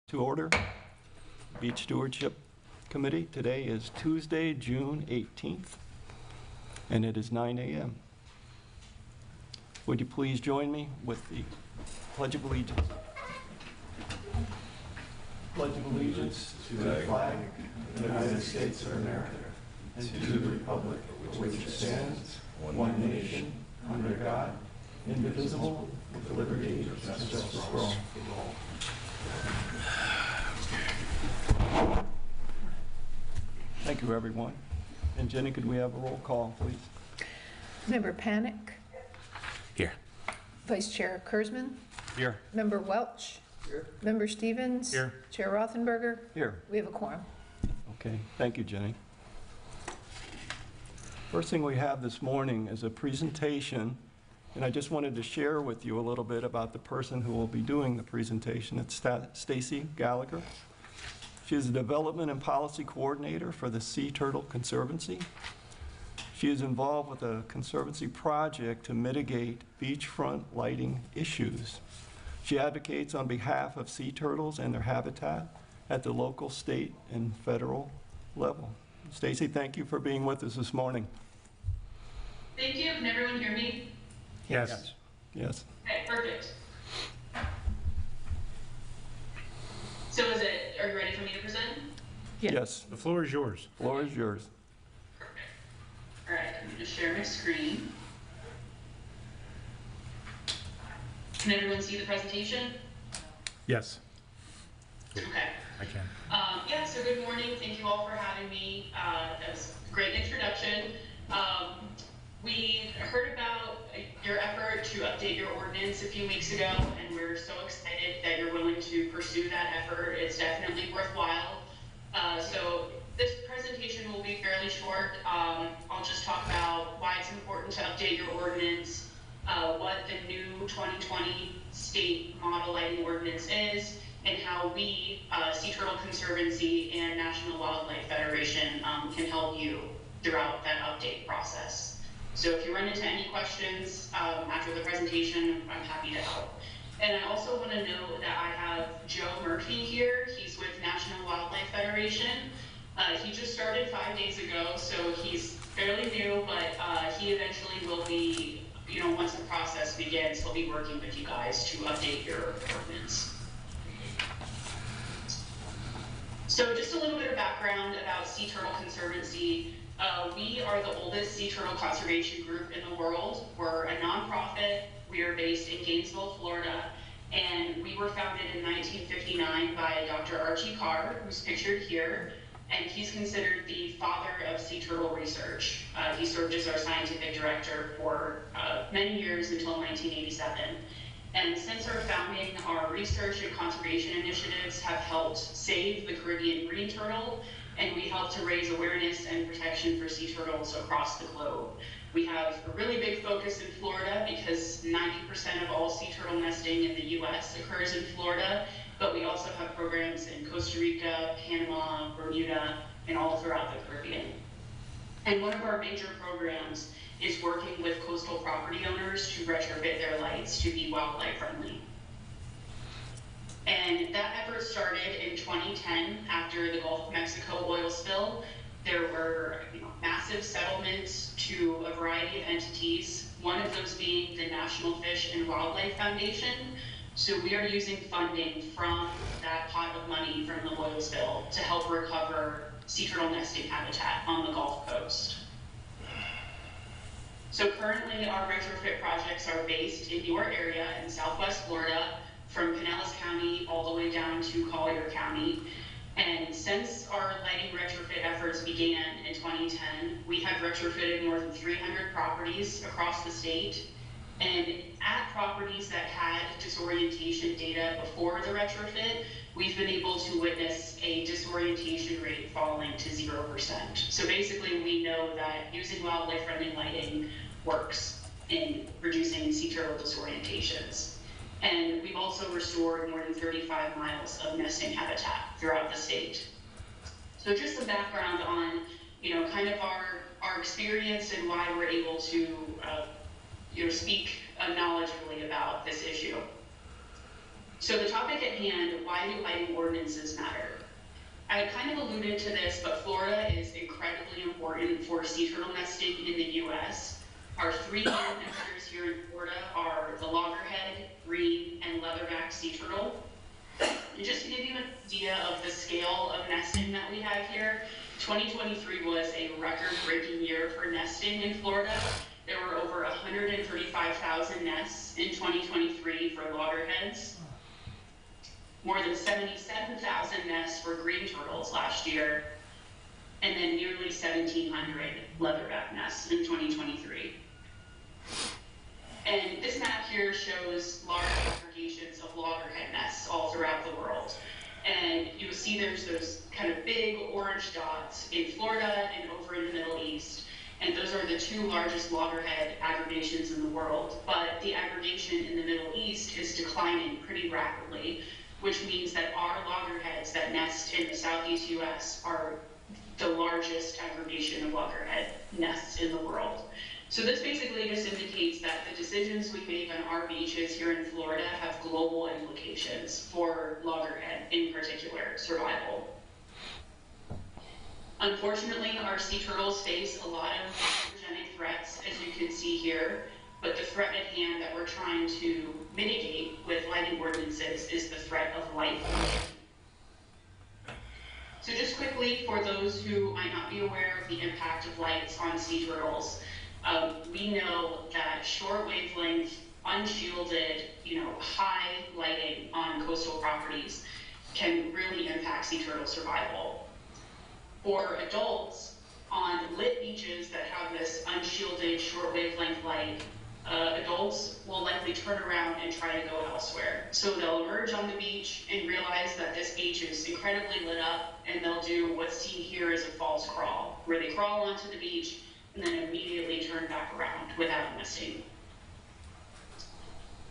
To order, Beach Stewardship Committee. Today is Tuesday, June 18th, and it is 9 a.m. Would you please join me with the Pledge of Allegiance? Pledge of Allegiance to the flag of the United States of America and to the republic for which it stands, one nation, under God, indivisible, with liberty and justice for all. Thank you, everyone. And Jenny, could we have a roll call, please? Member Panic. Here. Vice Chair Kurzman. Here. Member Welch. Here. Member Stevens. Here. Chair Rothenberger. Here. We have a quorum. Okay, thank you, Jenny. First thing we have this morning is a presentation, and I just wanted to share with you a little bit about the person who will be doing the presentation. It's Stacy Gallagher. She is a Development and Policy Coordinator for the Sea Turtle Conservancy. She is involved with a conservancy project to mitigate beachfront lighting issues. She advocates on behalf of sea turtles and their habitat at the local, state, and federal level. Stacy, thank you for being with us this morning. Thank you. Can everyone hear me? Yes. Yes. Okay, perfect. So are you ready for me to present? Yeah. Yes. The floor is yours. Floor is yours. Perfect. All right, I'm going to share my screen. Can everyone see the presentation? Yes. Okay. I can. Yeah, so good morning. Thank you all for having me. That was a great introduction. We heard about your effort to update your ordinance a few weeks ago, and we're so excited that you're willing to pursue that effort. It's definitely worthwhile. So this presentation will be fairly short. I'll just talk about why it's important to update your ordinance, what the new 2020 state model lighting ordinance is, and how we, Sea Turtle Conservancy and National Wildlife Federation, can help you throughout that update process. So if you run into any questions after the presentation, I'm happy to help. And I also want to note that I have Joe Murphy here. He's with National Wildlife Federation. He just started 5 days ago, so he's fairly new, but he eventually will be, once the process begins, he'll be working with you guys to update your ordinance. So just a little bit of background about Sea Turtle Conservancy. We are the oldest sea turtle conservation group in the world. We're a nonprofit. We are based in Gainesville, Florida, and we were founded in 1959 by Dr. Archie Carr, who's pictured here, and he's considered the father of sea turtle research. He served as our scientific director for many years until 1987. And since our founding, our research and conservation initiatives have helped save the Caribbean green turtle, and we help to raise awareness and protection for sea turtles across the globe. We have a really big focus in Florida because 90% of all sea turtle nesting in the US occurs in Florida, but we also have programs in Costa Rica, Panama, Bermuda, and all throughout the Caribbean. And one of our major programs is working with coastal property owners to retrofit their lights to be wildlife friendly. And that effort started in 2010 after the Gulf of Mexico oil spill. There were massive settlements to a variety of entities, one of those being the National Fish and Wildlife Foundation. So we are using funding from that pot of money from the oil spill to help recover sea turtle nesting habitat on the Gulf Coast. So currently our retrofit projects are based in your area in Southwest Florida, from Pinellas County all the way down to Collier County. And since our lighting retrofit efforts began in 2010, we have retrofitted more than 300 properties across the state. And at properties that had disorientation data before the retrofit, we've been able to witness a disorientation rate falling to 0%. So basically we know that using wildlife friendly lighting works in reducing sea turtle disorientations. And we've also restored more than 35 miles of nesting habitat throughout the state. So just some background on, kind of our experience and why we're able to, speak knowledgeably about this issue. So the topic at hand, why do lighting ordinances matter? I kind of alluded to this, but Florida is incredibly important for sea turtle nesting in the US. Our three main nesters here in Florida are the loggerhead, green, and leatherback sea turtle. And just to give you an idea of the scale of nesting that we have here, 2023 was a record-breaking year for nesting in Florida. There were over 135,000 nests in 2023 for loggerheads, more than 77,000 nests for green turtles last year, and then nearly 1,700 leatherback nests in 2023. And this map here shows large aggregations of loggerhead nests all throughout the world. And you will see there's those kind of big orange dots in Florida and over in the Middle East. And those are the two largest loggerhead aggregations in the world. But the aggregation in the Middle East is declining pretty rapidly, which means that our loggerheads that nest in the Southeast US are the largest aggregation of loggerhead nests in the world. So this basically just indicates that the decisions we make on our beaches here in Florida have global implications for loggerhead, in particular, survival. Unfortunately, our sea turtles face a lot of anthropogenic threats, as you can see here, but the threat at hand that we're trying to mitigate with lighting ordinances is the threat of light pollution. So just quickly, for those who might not be aware of the impact of lights on sea turtles, we know that short wavelength, unshielded, high lighting on coastal properties can really impact sea turtle survival. For adults, on lit beaches that have this unshielded short wavelength light, adults will likely turn around and try to go elsewhere. So they'll emerge on the beach and realize that this beach is incredibly lit up, and they'll do what's seen here as a false crawl, where they crawl onto the beach and then immediately turn back around without nesting.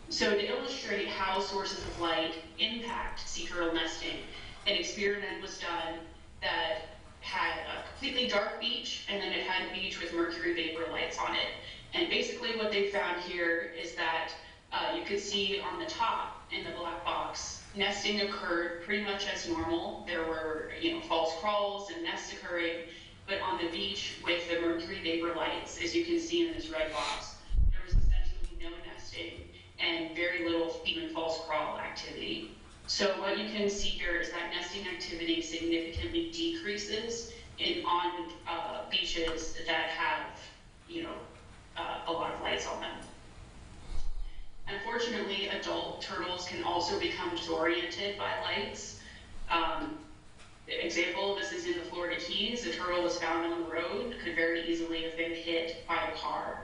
So to illustrate how sources of light impact sea turtle nesting, an experiment was done that had a completely dark beach, and then it had a beach with mercury vapor lights on it. And basically what they found here is that you could see on the top in the black box, nesting occurred pretty much as normal. There were false crawls and nests occurring, but on the beach with the mercury vapor lights, as you can see in this red box, there was essentially no nesting and very little even false crawl activity. So what you can see here is that nesting activity significantly decreases on beaches that have a lot of lights on them. Unfortunately, adult turtles can also become disoriented by lights. Example, this is in the Florida Keys. A turtle was found on the road, could very easily have been hit by a car.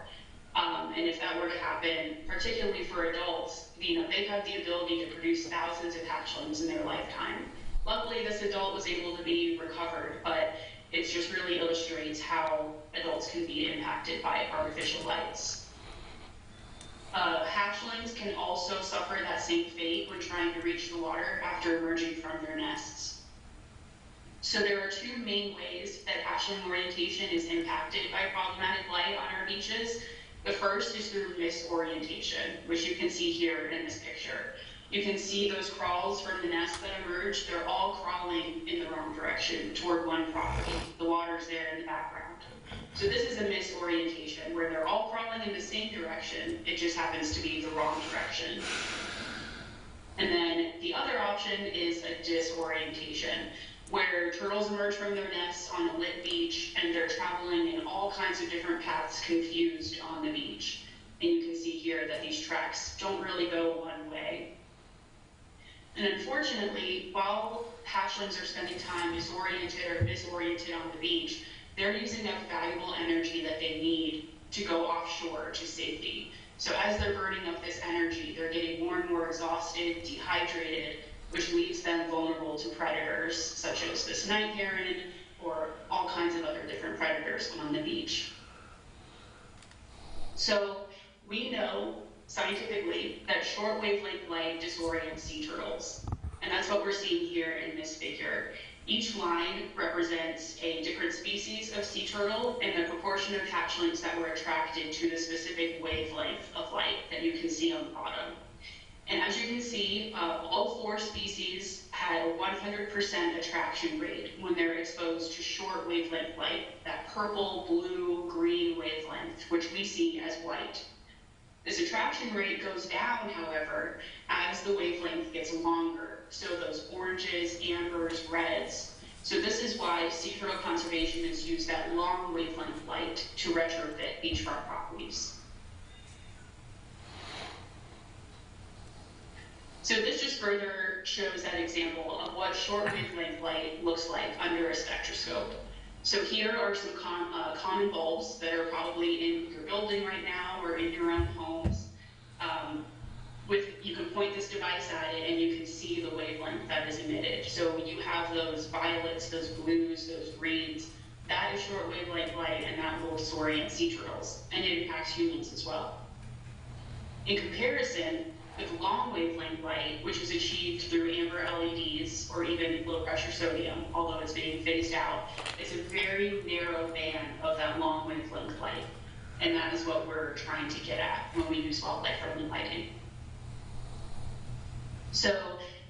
And if that were to happen, particularly for adults, they have the ability to produce thousands of hatchlings in their lifetime. Luckily, this adult was able to be recovered, but it just really illustrates how adults can be impacted by artificial lights. Hatchlings can also suffer that same fate when trying to reach the water after emerging from their nests. So there are two main ways that hatchling orientation is impacted by problematic light on our beaches. The first is through misorientation, which you can see here in this picture. You can see those crawls from the nest that emerged. They're all crawling in the wrong direction toward one property. The water's there in the background. So this is a misorientation where they're all crawling in the same direction. It just happens to be the wrong direction. And then the other option is a disorientation, where turtles emerge from their nests on a lit beach and they're traveling in all kinds of different paths confused on the beach. And you can see here that these tracks don't really go one way. And unfortunately, while hatchlings are spending time disoriented or misoriented on the beach, they're using up valuable energy that they need to go offshore to safety. So as they're burning up this energy, they're getting more and more exhausted, dehydrated, which leaves them vulnerable to predators such as this night heron or all kinds of other different predators on the beach. So we know scientifically that short wavelength light disorients sea turtles. And that's what we're seeing here in this figure. Each line represents a different species of sea turtle and the proportion of hatchlings that were attracted to the specific wavelength of light that you can see on the bottom. And as you can see, all 4 species had a 100% attraction rate when they're exposed to short wavelength light, that purple, blue, green wavelength, which we see as white. This attraction rate goes down, however, as the wavelength gets longer. So those oranges, ambers, reds. So this is why sea turtle conservation has used that long wavelength light to retrofit beachfront properties. So this just further shows that example of what short wavelength light looks like under a spectroscope. So here are some common bulbs that are probably in your building right now or in your own homes. You can point this device at it and you can see the wavelength that is emitted. So you have those violets, those blues, those greens. That is short wavelength light, and that will disorient sea turtles, and it impacts humans as well. In comparison, with long wavelength light, which is achieved through amber LEDs or even low pressure sodium, although it's being phased out, it's a very narrow band of that long wavelength light. And that is what we're trying to get at when we use wildlife friendly lighting. So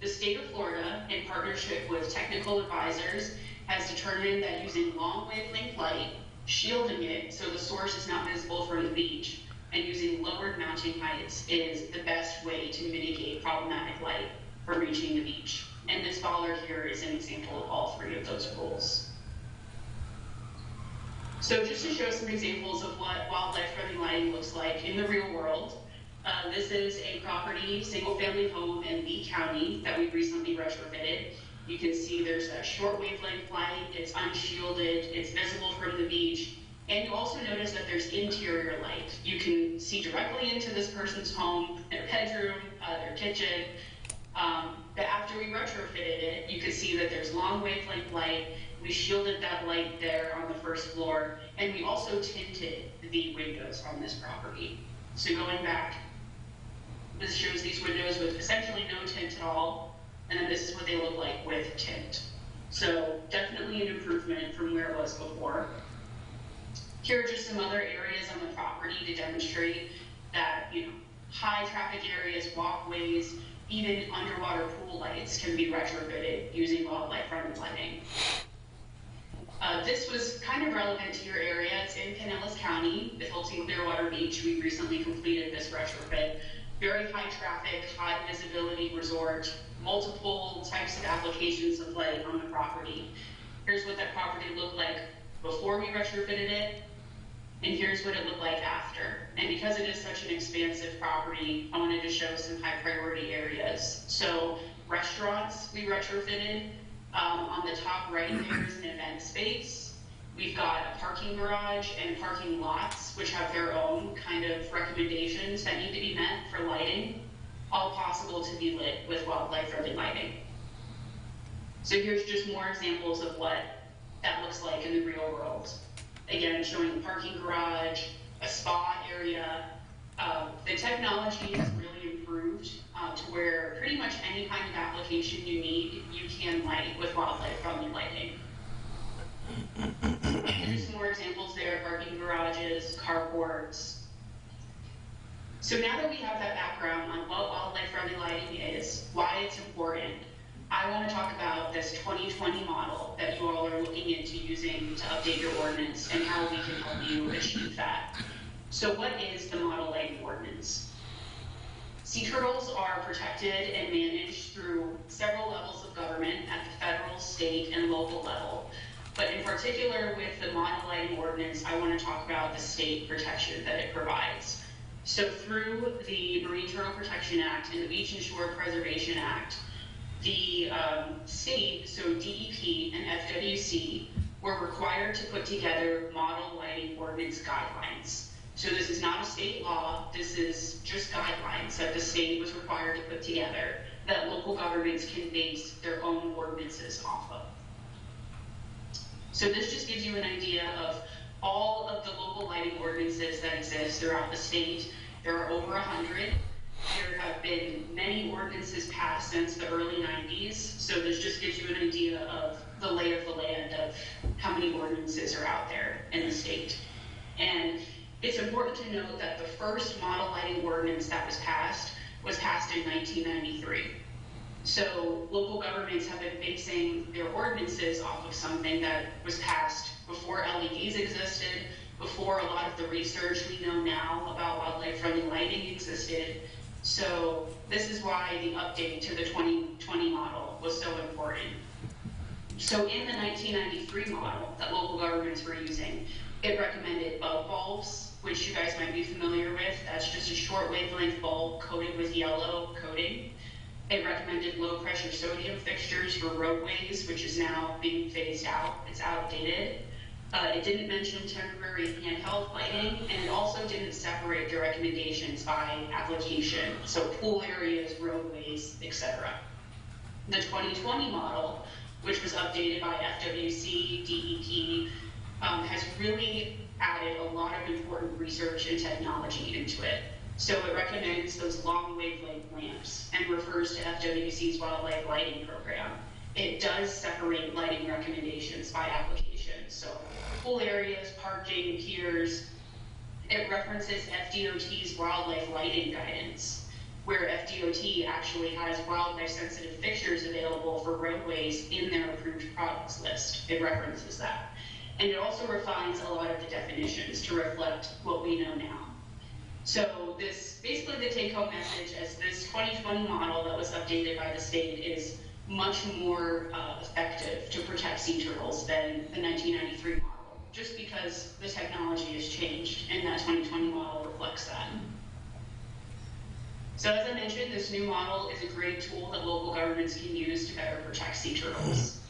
the state of Florida, in partnership with technical advisors, has determined that using long wavelength light, shielding it so the source is not visible from the beach, and using lowered mounting heights is the best way to mitigate problematic light from reaching the beach. And this bollard here is an example of all 3 of those rules. So just to show some examples of what wildlife-friendly lighting looks like in the real world, this is a property, single-family home in Lee County that we recently retrofitted. You can see there's a short wavelength light, it's unshielded, it's visible from the beach, and you also notice that there's interior light. You can see directly into this person's home, their bedroom, their kitchen. But after we retrofitted it, you can see that there's long wavelength light. We shielded that light there on the first floor, and we also tinted the windows on this property. So going back, this shows these windows with essentially no tint at all, and then this is what they look like with tint. So definitely an improvement from where it was before. Here are just some other areas on the property to demonstrate that, high traffic areas, walkways, even underwater pool lights can be retrofitted using wildlife-friendly lighting. This was kind of relevant to your area. It's in Pinellas County, the Hilton Clearwater Beach. We recently completed this retrofit. Very high traffic, high visibility resort, multiple types of applications of light on the property. Here's what that property looked like before we retrofitted it, and here's what it looked like after. And because it is such an expansive property, I wanted to show some high priority areas. So restaurants we retrofitted. On the top right there is an event space. We've got a parking garage and parking lots, which have their own kind of recommendations that need to be met for lighting, all possible to be lit with wildlife-friendly lighting. So here's just more examples of what that looks like in the real world. Again, showing a parking garage, a spa area. The technology has really improved to where pretty much any kind of application you need, you can light with wildlife-friendly lighting. Here's some more examples there, parking garages, carports. So now that we have that background on what wildlife-friendly lighting is, why it's important, I want to talk about this 2020 model that you all are looking into using to update your ordinance and how we can help you achieve that. So what is the model lighting ordinance? Sea turtles are protected and managed through several levels of government at the federal, state, and local level. But in particular with the model lighting ordinance, I want to talk about the state protection that it provides. So through the Marine Turtle Protection Act and the Beach and Shore Preservation Act, the state, so DEP and FWC, were required to put together model lighting ordinance guidelines. So this is not a state law, this is just guidelines that the state was required to put together that local governments can base their own ordinances off of. So this just gives you an idea of all of the local lighting ordinances that exist throughout the state. There are over 100. There have been many ordinances passed since the early 90s. So this just gives you an idea of the lay of the land of how many ordinances are out there in the state. And it's important to note that the first model lighting ordinance that was passed was passed in 1993. So local governments have been basing their ordinances off of something that was passed before LEDs existed, before a lot of the research we know now about wildlife-friendly lighting existed. So this is why the update to the 2020 model was so important. So in the 1993 model that local governments were using, it recommended bug bulbs, which you guys might be familiar with. That's just a short wavelength bulb coated with yellow coating. It recommended low pressure sodium fixtures for roadways, which is now being phased out. It's outdated. It didn't mention temporary handheld lighting, and it also didn't separate the recommendations by application. So pool areas, roadways, etc. The 2020 model, which was updated by FWC, DEP, has really added a lot of important research and technology into it. So it recommends those long wavelength lamps and refers to FWC's wildlife lighting program. It does separate lighting recommendations by application. So pool areas, parking, piers. It references FDOT's wildlife lighting guidance, where FDOT actually has wildlife sensitive fixtures available for roadways in their approved products list. It references that. And it also refines a lot of the definitions to reflect what we know now. So this, basically the take-home message as this 2020 model that was updated by the state is much more effective to protect sea turtles than the 1993 model, just because the technology has changed and that 2020 model reflects that. So as I mentioned, this new model is a great tool that local governments can use to better protect sea turtles.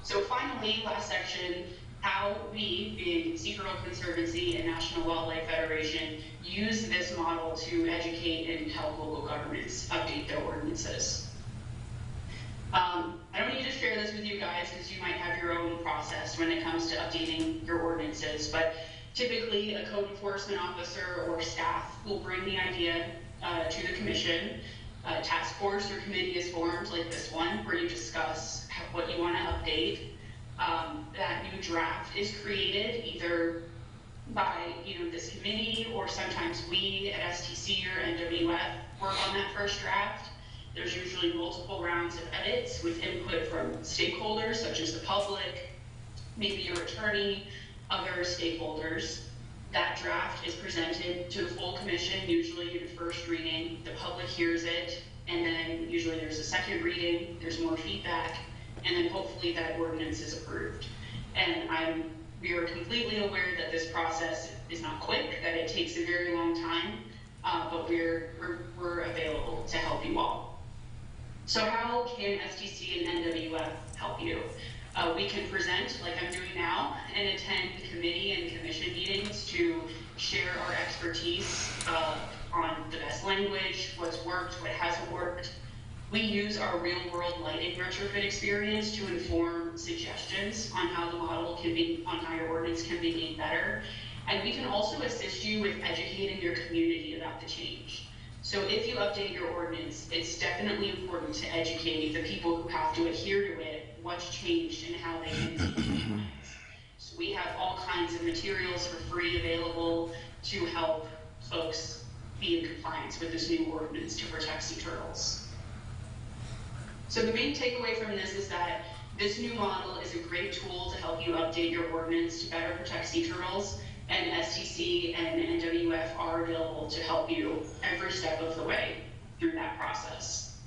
So finally, last section, how we, being Sea Turtle Conservancy and National Wildlife Federation, use this model to educate and help local governments update their ordinances. I don't need to share this with you guys, as you might have your own process when it comes to updating your ordinances, but typically a code enforcement officer or staff will bring the idea to the commission. A task force or committee is formed, like this one, where you discuss what you want to update. That new draft is created either by this committee, or sometimes we at STC or NWF work on that first draft. There's usually multiple rounds of edits with input from stakeholders such as the public, maybe your attorney, other stakeholders. That draft is presented to the full commission, usually in a first reading. The public hears it, and then usually there's a second reading, there's more feedback, and then hopefully that ordinance is approved. And we are completely aware that this process is not quick, that it takes a very long time, but we're available to help you all. So how can STC and NWF help you? We can present, like I'm doing now, and attend committee and commission meetings to share our expertise on the best language, what's worked, what hasn't worked. We use our real-world lighting retrofit experience to inform suggestions on how the model can be, on how your ordinance can be made better. And we can also assist you with educating your community about the change. So if you update your ordinance, it's definitely important to educate the people who have to adhere to it, what's changed and how they can be in compliance. So we have all kinds of materials for free available to help folks be in compliance with this new ordinance to protect sea turtles. So the main takeaway from this is that this new model is a great tool to help you update your ordinance to better protect sea turtles, and STC and NWF are available to help you every step of the way through that process.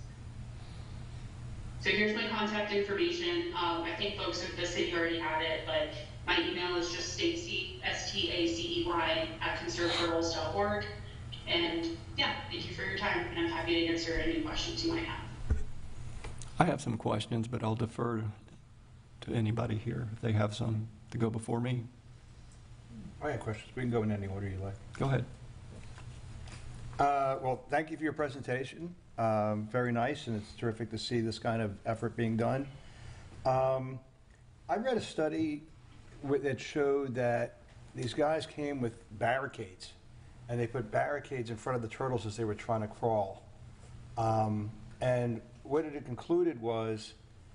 So here's my contact information. I think folks of the city already have it, but my email is just Stacey, STACEY, @conserveturtles.org. And yeah, thank you for your time, and I'm happy to answer any questions you might have. I have some questions, but I'll defer to anybody here if they have some to go before me. I have questions. We can go in any order you like. Go ahead. Well, thank you for your presentation. Very nice, and it's terrific to see this kind of effort being done. I read a study that showed that these guys came with barricades, and they put barricades in front of the turtles as they were trying to crawl. And what it had concluded was,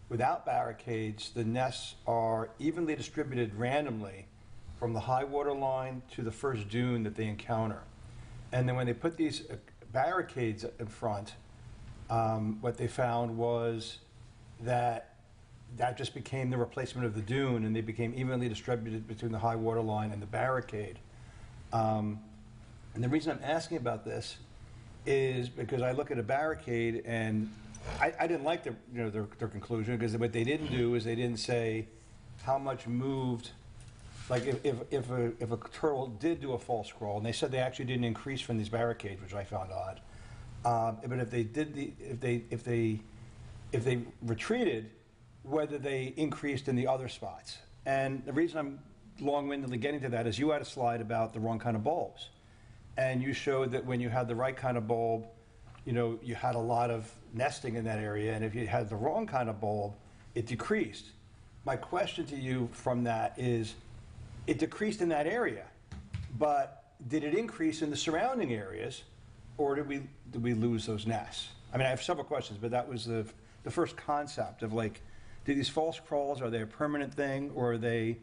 without barricades, the nests are evenly distributed randomly from the high water line to the first dune that they encounter. And then when they put these barricades in front, what they found was that just became the replacement of the dune, and they became evenly distributed between the high water line and the barricade. And the reason I'm asking about this is because I look at a barricade, and I didn't like their conclusion, because what they didn't do is they didn't say how much moved. Like if a turtle did do a false crawl, and they said they actually didn't increase from these barricades, which I found odd. But if they retreated, whether they increased in the other spots. And the reason I'm long-windedly getting to that is you had a slide about the wrong kind of bulbs. And you showed that when you had the right kind of bulb, you had a lot of nesting in that area. And if you had the wrong kind of bulb, it decreased. My question to you from that is, it decreased in that area, but did it increase in the surrounding areas, or did we lose those nests? I mean, I have several questions, but that was the first concept of, like, do these false crawls, are they a permanent thing, or are they,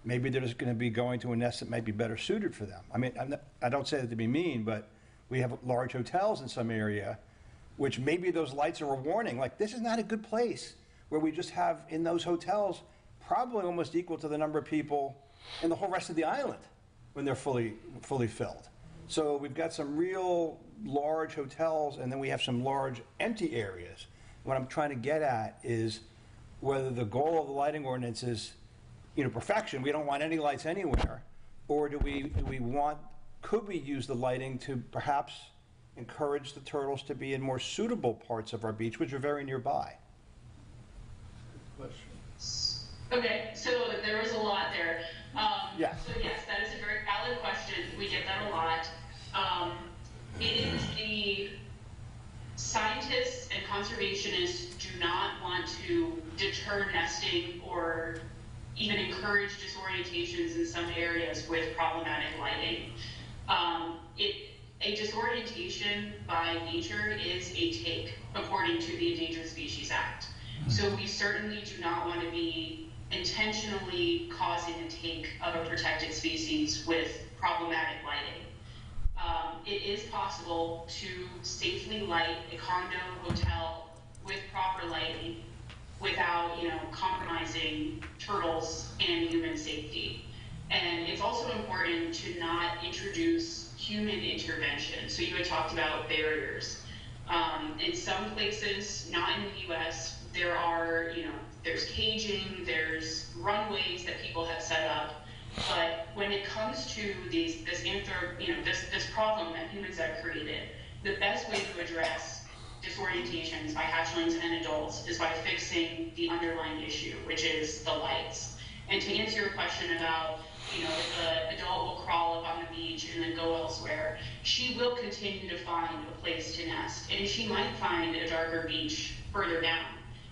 maybe they're just going to be going to a nest that might be better suited for them? I mean, I don't say that to be mean, but we have large hotels in some area, which maybe those lights are a warning, like, this is not a good place, where we just have, in those hotels, probably almost equal to the number of people in the whole rest of the island when they're fully filled. So we've got some real large hotels, and then we have some large empty areas. What I'm trying to get at is whether the goal of the lighting ordinance is, perfection, we don't want any lights anywhere, or could we use the lighting to perhaps encourage the turtles to be in more suitable parts of our beach, which are very nearby? Okay, so there was a lot there. Yeah. So yes, that is a very valid question. We get that a lot. It is the scientists and conservationists do not want to deter nesting or even encourage disorientations in some areas with problematic lighting. A disorientation by nature is a take, according to the Endangered Species Act. So we certainly do not want to be intentionally causing a take of a protected species with problematic lighting. It is possible to safely light a condo, hotel with proper lighting without, compromising turtles and human safety. And it's also important to not introduce human intervention. So you had talked about barriers. In some places, not in the US, there are, there's caging, there's runways that people have set up. But when it comes to this problem that humans have created, the best way to address disorientations by hatchlings and adults is by fixing the underlying issue, which is the lights. And to answer your question about, if the adult will crawl up on the beach and then go elsewhere, she will continue to find a place to nest. And she might find a darker beach further down.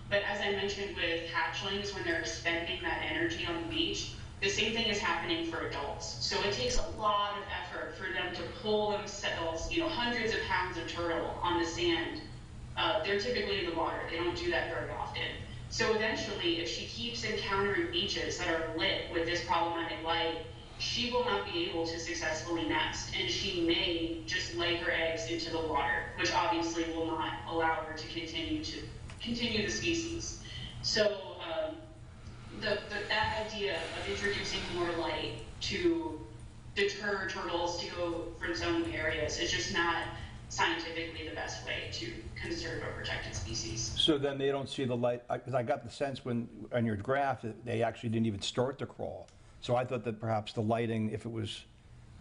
But as I mentioned with hatchlings, when they're expending that energy on the beach, the same thing is happening for adults. So it takes a lot of effort for them to pull themselves, hundreds of pounds of turtle on the sand. They're typically in the water. They don't do that very often. So eventually, if she keeps encountering beaches that are lit with this problematic light, she will not be able to successfully nest, and she may just lay her eggs into the water, which obviously will not allow her to continue the species. So that idea of introducing more light to deter turtles to go from some areas is just not scientifically the best way to conserve a protected species. So then they don't see the light, because I got the sense on your graph that they actually didn't even start to crawl. So I thought that perhaps the lighting, if it was,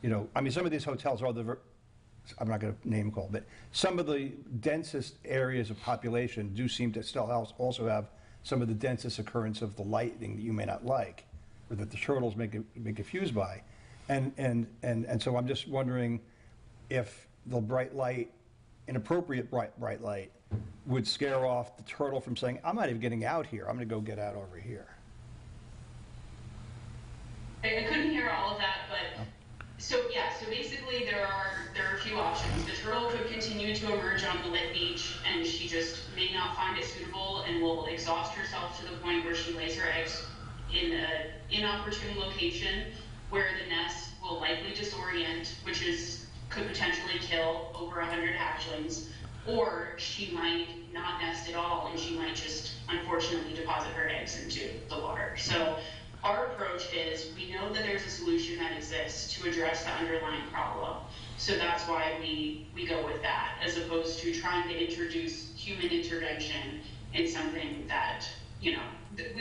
some of these hotels are I'm not going to name call, but some of the densest areas of population do seem to still also have some of the densest occurrence of the lighting that you may not like, or that the turtles may get confused by. And so I'm just wondering if the bright light, inappropriate bright light, would scare off the turtle from saying, I'm not even getting out here, I'm going to go get out over here. I couldn't hear all of that, but so basically there are a few options. The turtle could continue to emerge on the lit beach, and she just may not find it suitable and will exhaust herself to the point where she lays her eggs in an inopportune location where the nest will likely disorient, which is could potentially kill over 100 hatchlings, or she might not nest at all and she might just unfortunately deposit her eggs into the water. So our approach is, we know that there's a solution that exists to address the underlying problem. So that's why we go with that, as opposed to trying to introduce human intervention in something that, you know,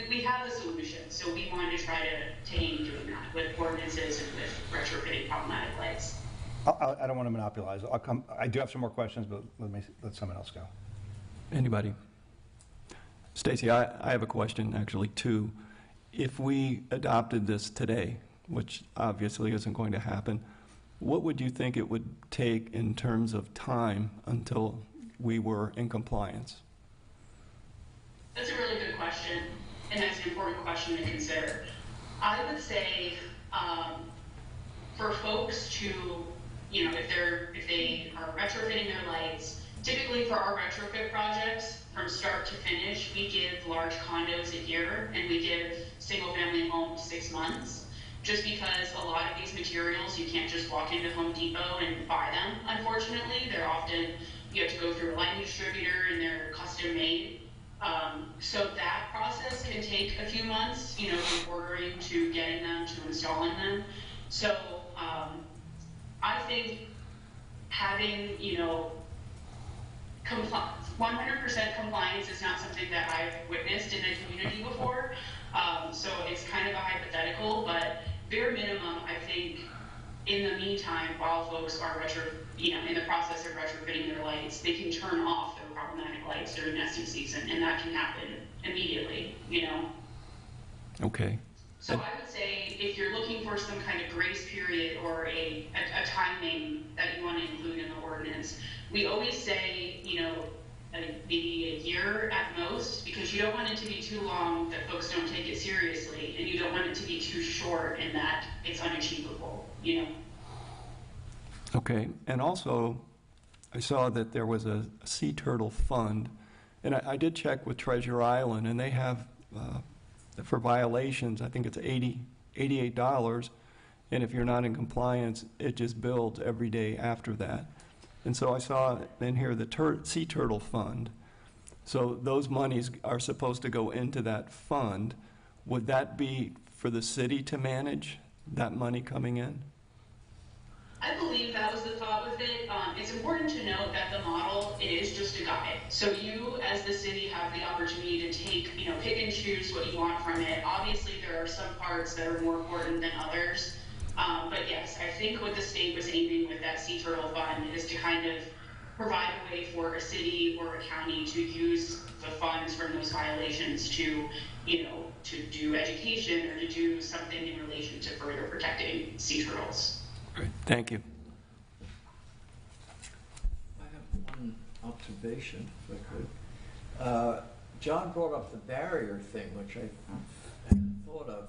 we have the solution. So we wanted to try to aim doing that with ordinances and with retrofitting problematic lights. I don't want to monopolize. I do have some more questions, but let someone else go. Anybody? Stacy, I have a question, actually, too. If we adopted this today, which obviously isn't going to happen, what would you think it would take in terms of time until we were in compliance? That's a really good question, and that's an important question to consider. I would say for folks to, you know, if they are retrofitting their lights, typically for our retrofit projects, from start to finish, we give large condos a year, and we give single-family homes 6 months, just because a lot of these materials, you can't just walk into Home Depot and buy them, unfortunately. They're often, you have to go through a lighting distributor, and they're custom-made. So that process can take a few months, you know, from ordering to getting them to installing them. So I think having, you know, 100% compliance is not something that I've witnessed in the community before. So it's kind of a hypothetical, but bare minimum, I think in the meantime, while folks are in the process of retrofitting their lights, they can turn off their problematic lights during nesting season, and that can happen immediately, you know? Okay. So I would say if you're looking for some kind of grace period or a timing that you want to include in the ordinance, we always say, you know, maybe a year at most, because you don't want it to be too long that folks don't take it seriously, and you don't want it to be too short in that it's unachievable, you know? Okay, and also, I saw that there was a sea turtle fund, and I did check with Treasure Island, and they have, for violations, I think it's $88, and if you're not in compliance, it just builds every day after that. And so I saw in here the Sea Turtle Fund. So those monies are supposed to go into that fund. Would that be for the city to manage, that money coming in? I believe that was the thought with it. It's important to note that the model, it is just a guide. So you, as the city, have the opportunity to take, you know, pick and choose what you want from it. Obviously, there are some parts that are more important than others. But yes, I think what the state was aiming with that Sea Turtle Fund is to kind of provide a way for a city or a county to use the funds from those violations to, you know, to do education or to do something in relation to further protecting sea turtles. Great, thank you. I have one observation, if I could. John brought up the barrier thing, which I hadn't thought of,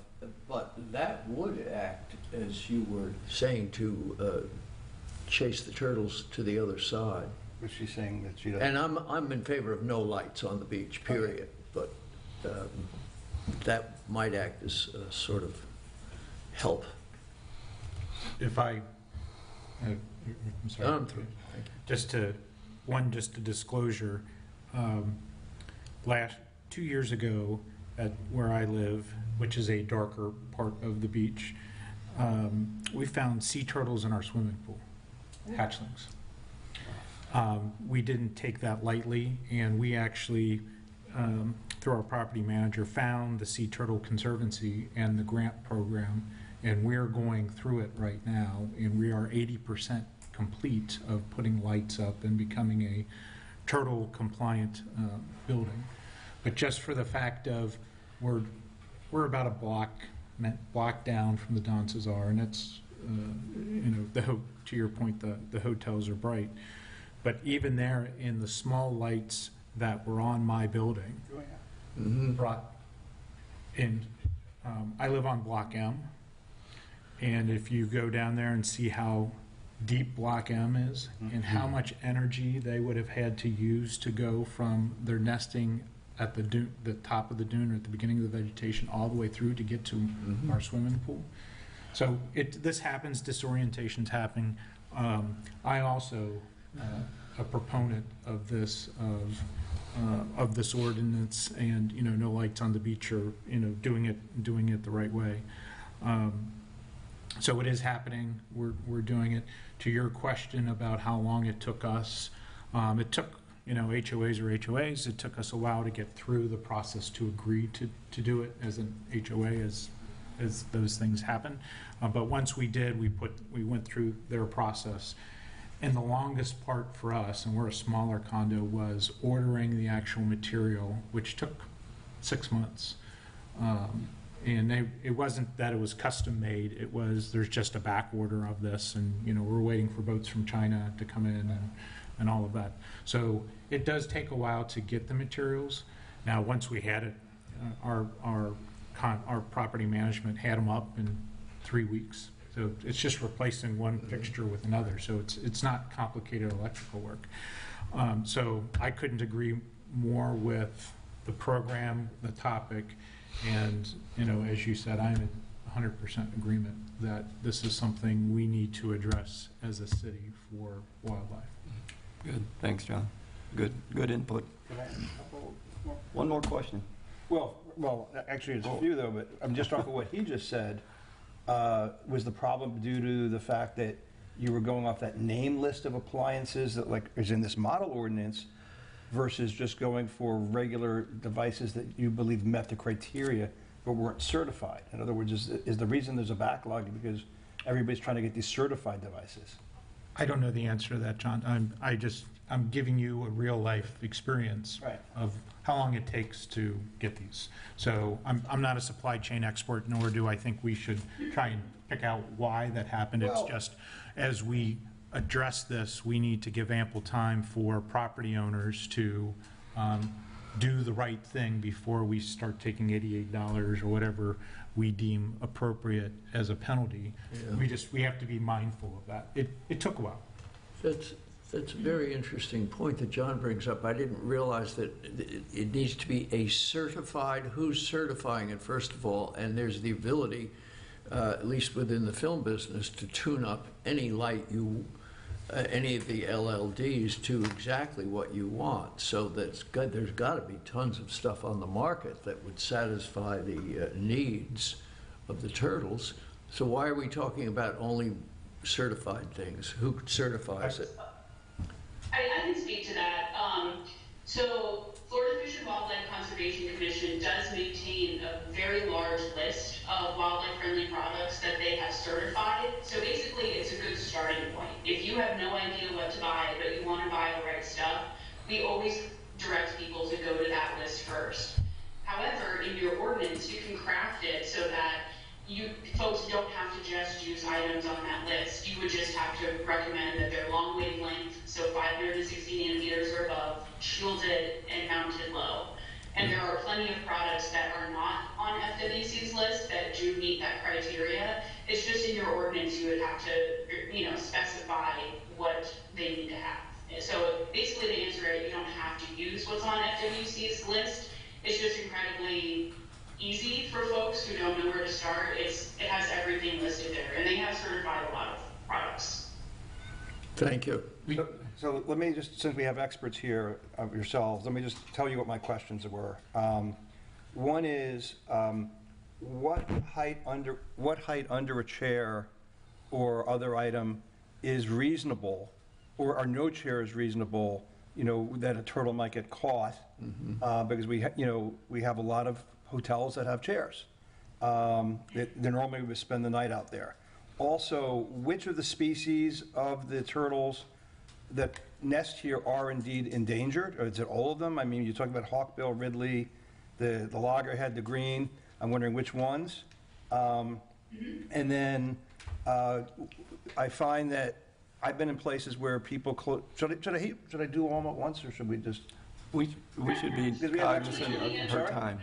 but that would act, as you were saying, to chase the turtles to the other side. Was she saying that she doesn't? And I'm in favor of no lights on the beach, period. But that might act as a sort of help. If I'm sorry. I'm through. Thank you. Just a disclosure. 2 years ago, at where I live, which is a darker part of the beach, we found sea turtles in our swimming pool, hatchlings. We didn't take that lightly, and we actually, through our property manager, found the Sea Turtle Conservancy and the grant program, and we're going through it right now, and we are 80% complete of putting lights up and becoming a turtle compliant building. But just for the fact of we're about a block down from the Don Cesar, and it's you know, to your point, the hotels are bright. But even there, in the small lights that were on my building, brought in. I live on Block M, and if you go down there and see how deep Block M is, and how much energy they would have had to use to go from their nesting at the dune, the top of the dune, or at the beginning of the vegetation, all the way through to get to our swimming pool. So this happens, disorientation's happening. I also a proponent of this ordinance, and no lights on the beach, or doing it the right way. So it is happening. We're doing it. To your question about how long it took us, it took HOAs are HOAs. It took us a while to get through the process to agree to do it as an HOA as those things happen. But once we did, we went through their process. And the longest part for us, and we're a smaller condo, was ordering the actual material, which took 6 months. And it wasn't that it was custom made. It was, there's just a back order of this, and we're waiting for boats from China to come in and all of that. So it does take a while to get the materials. Now, once we had it, our property management had them up in 3 weeks. So it's just replacing one fixture with another. So it's not complicated electrical work. So I couldn't agree more with the program, the topic, and as you said, I'm in 100% agreement that this is something we need to address as a city for wildlife. Good, thanks, John. Good input. One more question. Well, actually, it's a few, though, but I'm just talking what he just said. Was the problem due to the fact that you were going off that name list of appliances that is in this model ordinance versus just going for regular devices that you believe met the criteria but weren't certified? In other words, is the reason there's a backlog because everybody's trying to get these certified devices? I don't know the answer to that, John. I'm giving you a real life experience of how long it takes to get these. So I'm not a supply chain expert, nor do I think we should try and pick out why that happened. It's just, as we address this, we need to give ample time for property owners to do the right thing before we start taking $88 or whatever we deem appropriate as a penalty. Yeah. We have to be mindful of that. It took a while. That's a very interesting point that John brings up. I didn't realize that it needs to be a certified, who's certifying it, first of all, and there's the ability, at least within the film business, to tune up any light any of the LLDs to exactly what you want. So there's got to be tons of stuff on the market that would satisfy the needs of the turtles. So why are we talking about only certified things? Who certifies it? I can speak to that. So Florida Fish and Wildlife Conservation Commission does maintain a very large list of wildlife-friendly products that they have certified. So basically, it's a good starting point. If you have no idea what to buy, but you want to buy the right stuff, we always direct people to go to that list first. However, in your ordinance, you can craft it so that folks don't have to just use items on that list. You would just have to recommend that they're long wavelength, so 560 nanometers or above, shielded and mounted low. And there are plenty of products that are not on FWC's list that do meet that criteria. It's just in your ordinance you would have to, specify what they need to have. So basically, to answer it, you don't have to use what's on FWC's list. It's just incredibly easy for folks who don't know where to start. It has everything listed there, and they have certified a lot of products. Thank you. So let me just, since we have experts here of yourselves, let me just tell you what my questions were. One is, what height under a chair or other item is reasonable, or are no chairs reasonable, that a turtle might get caught? Because we have a lot of hotels that have chairs. They normally would spend the night out there. Also, which of the species of the turtles that nest here are indeed endangered? Or is it all of them? I mean, you're talking about hawkbill, ridley, the loggerhead, the green. I'm wondering which ones. And then I find that I've been in places where people should I do all at once, or should we just? We should be cognizant of her time.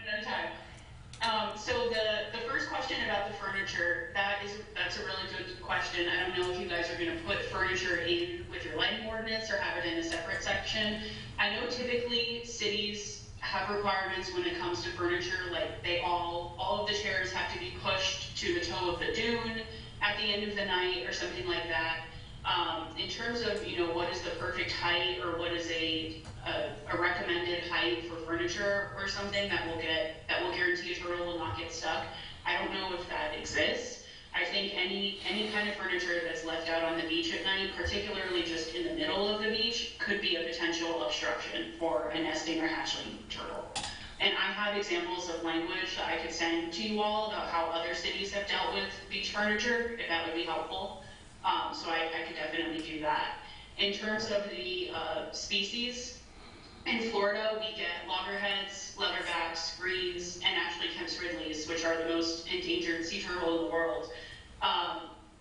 So the first question about the furniture, that's a really good question. I don't know if you guys are going to put furniture in with your lighting ordinance or have it in a separate section. I know typically cities have requirements when it comes to furniture, like all of the chairs have to be pushed to the toe of the dune at the end of the night or something like that. In terms of, what is the perfect height or what is a recommended height for furniture or something that will guarantee a turtle will not get stuck, I don't know if that exists. I think any kind of furniture that's left out on the beach at night, particularly just in the middle of the beach, could be a potential obstruction for a nesting or hatchling turtle. And I have examples of language that I could send to you all about how other cities have dealt with beach furniture, if that would be helpful. So I could definitely do that. In terms of the species, in Florida, we get loggerheads, leatherbacks, greens, and actually Kemp's ridleys, which are the most endangered sea turtle in the world.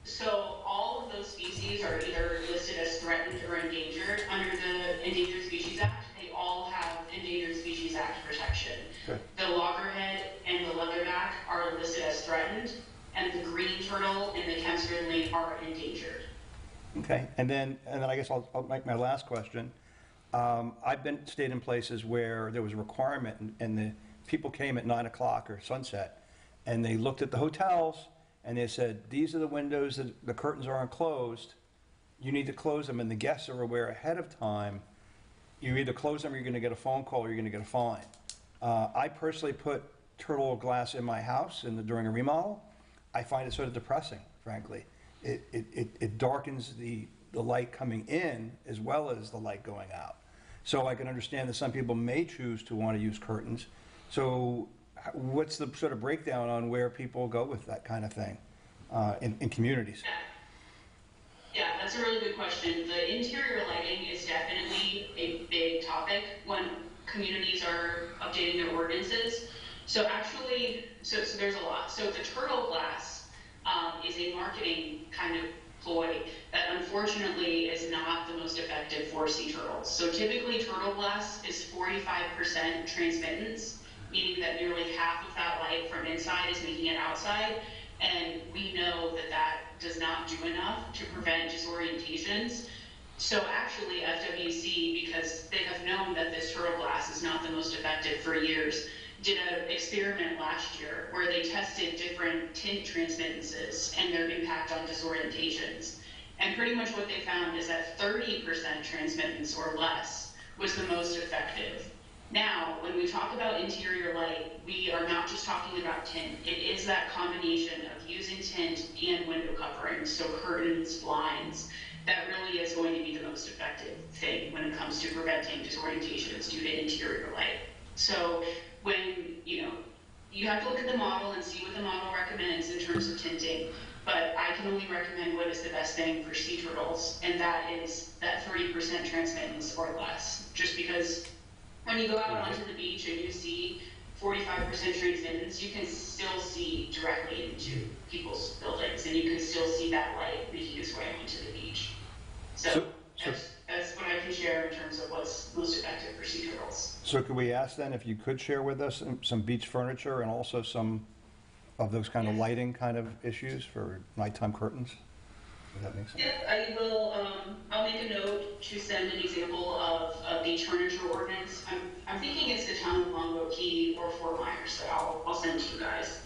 So all of those species are either listed as threatened or endangered under the Endangered Species Act. They all have Endangered Species Act protection. Okay. The loggerhead and the leatherback are listed as threatened, and the green turtle and the Kemp's ridley are endangered. Okay, and then I guess I'll make my last question. I've stayed in places where there was a requirement, and the people came at 9 o'clock or sunset, and they looked at the hotels, and they said, these are the windows, that the curtains aren't closed, you need to close them, and the guests are aware ahead of time. You either close them, or you're going to get a phone call, or you're going to get a fine. I personally put turtle glass in my house during a remodel. I find it sort of depressing, frankly. It darkens the light coming in as well as the light going out. So I can understand that some people may choose to want to use curtains. So what's the sort of breakdown on where people go with that kind of thing in communities? Yeah, that's a really good question. The interior lighting is definitely a big topic when communities are updating their ordinances. So actually, so there's a lot. So the turtle glass is a marketing kind of ploy that unfortunately is not the most effective for sea turtles. So typically turtle glass is 45% transmittance, meaning that nearly half of that light from inside is making it outside. And we know that that does not do enough to prevent disorientations. So actually FWC, because they have known that this turtle glass is not the most effective for years, did an experiment last year where they tested different tint transmittances and their impact on disorientations. And pretty much what they found is that 30% transmittance or less was the most effective. Now, when we talk about interior light, we are not just talking about tint. It is that combination of using tint and window coverings, so curtains, blinds, that really is going to be the most effective thing when it comes to preventing disorientations due to interior light. So when, you have to look at the model and see what the model recommends in terms of tinting, but I can only recommend what is the best thing for sea turtles, and that is that 30% transmittance or less. Just because when you go out onto the beach and you see 45% transmittance, you can still see directly into people's buildings, and you can still see that light making its way onto the beach. So that's what I can share in terms of what's most effective for sea turtles. So could we ask then if you could share with us some beach furniture and also some of those kind of lighting kind of issues for nighttime curtains? Does that make sense? Yeah, I will. I'll make a note to send an example of a beach furniture ordinance. I'm thinking it's the town of Longboat Key or Fort Myers that I'll send to you guys.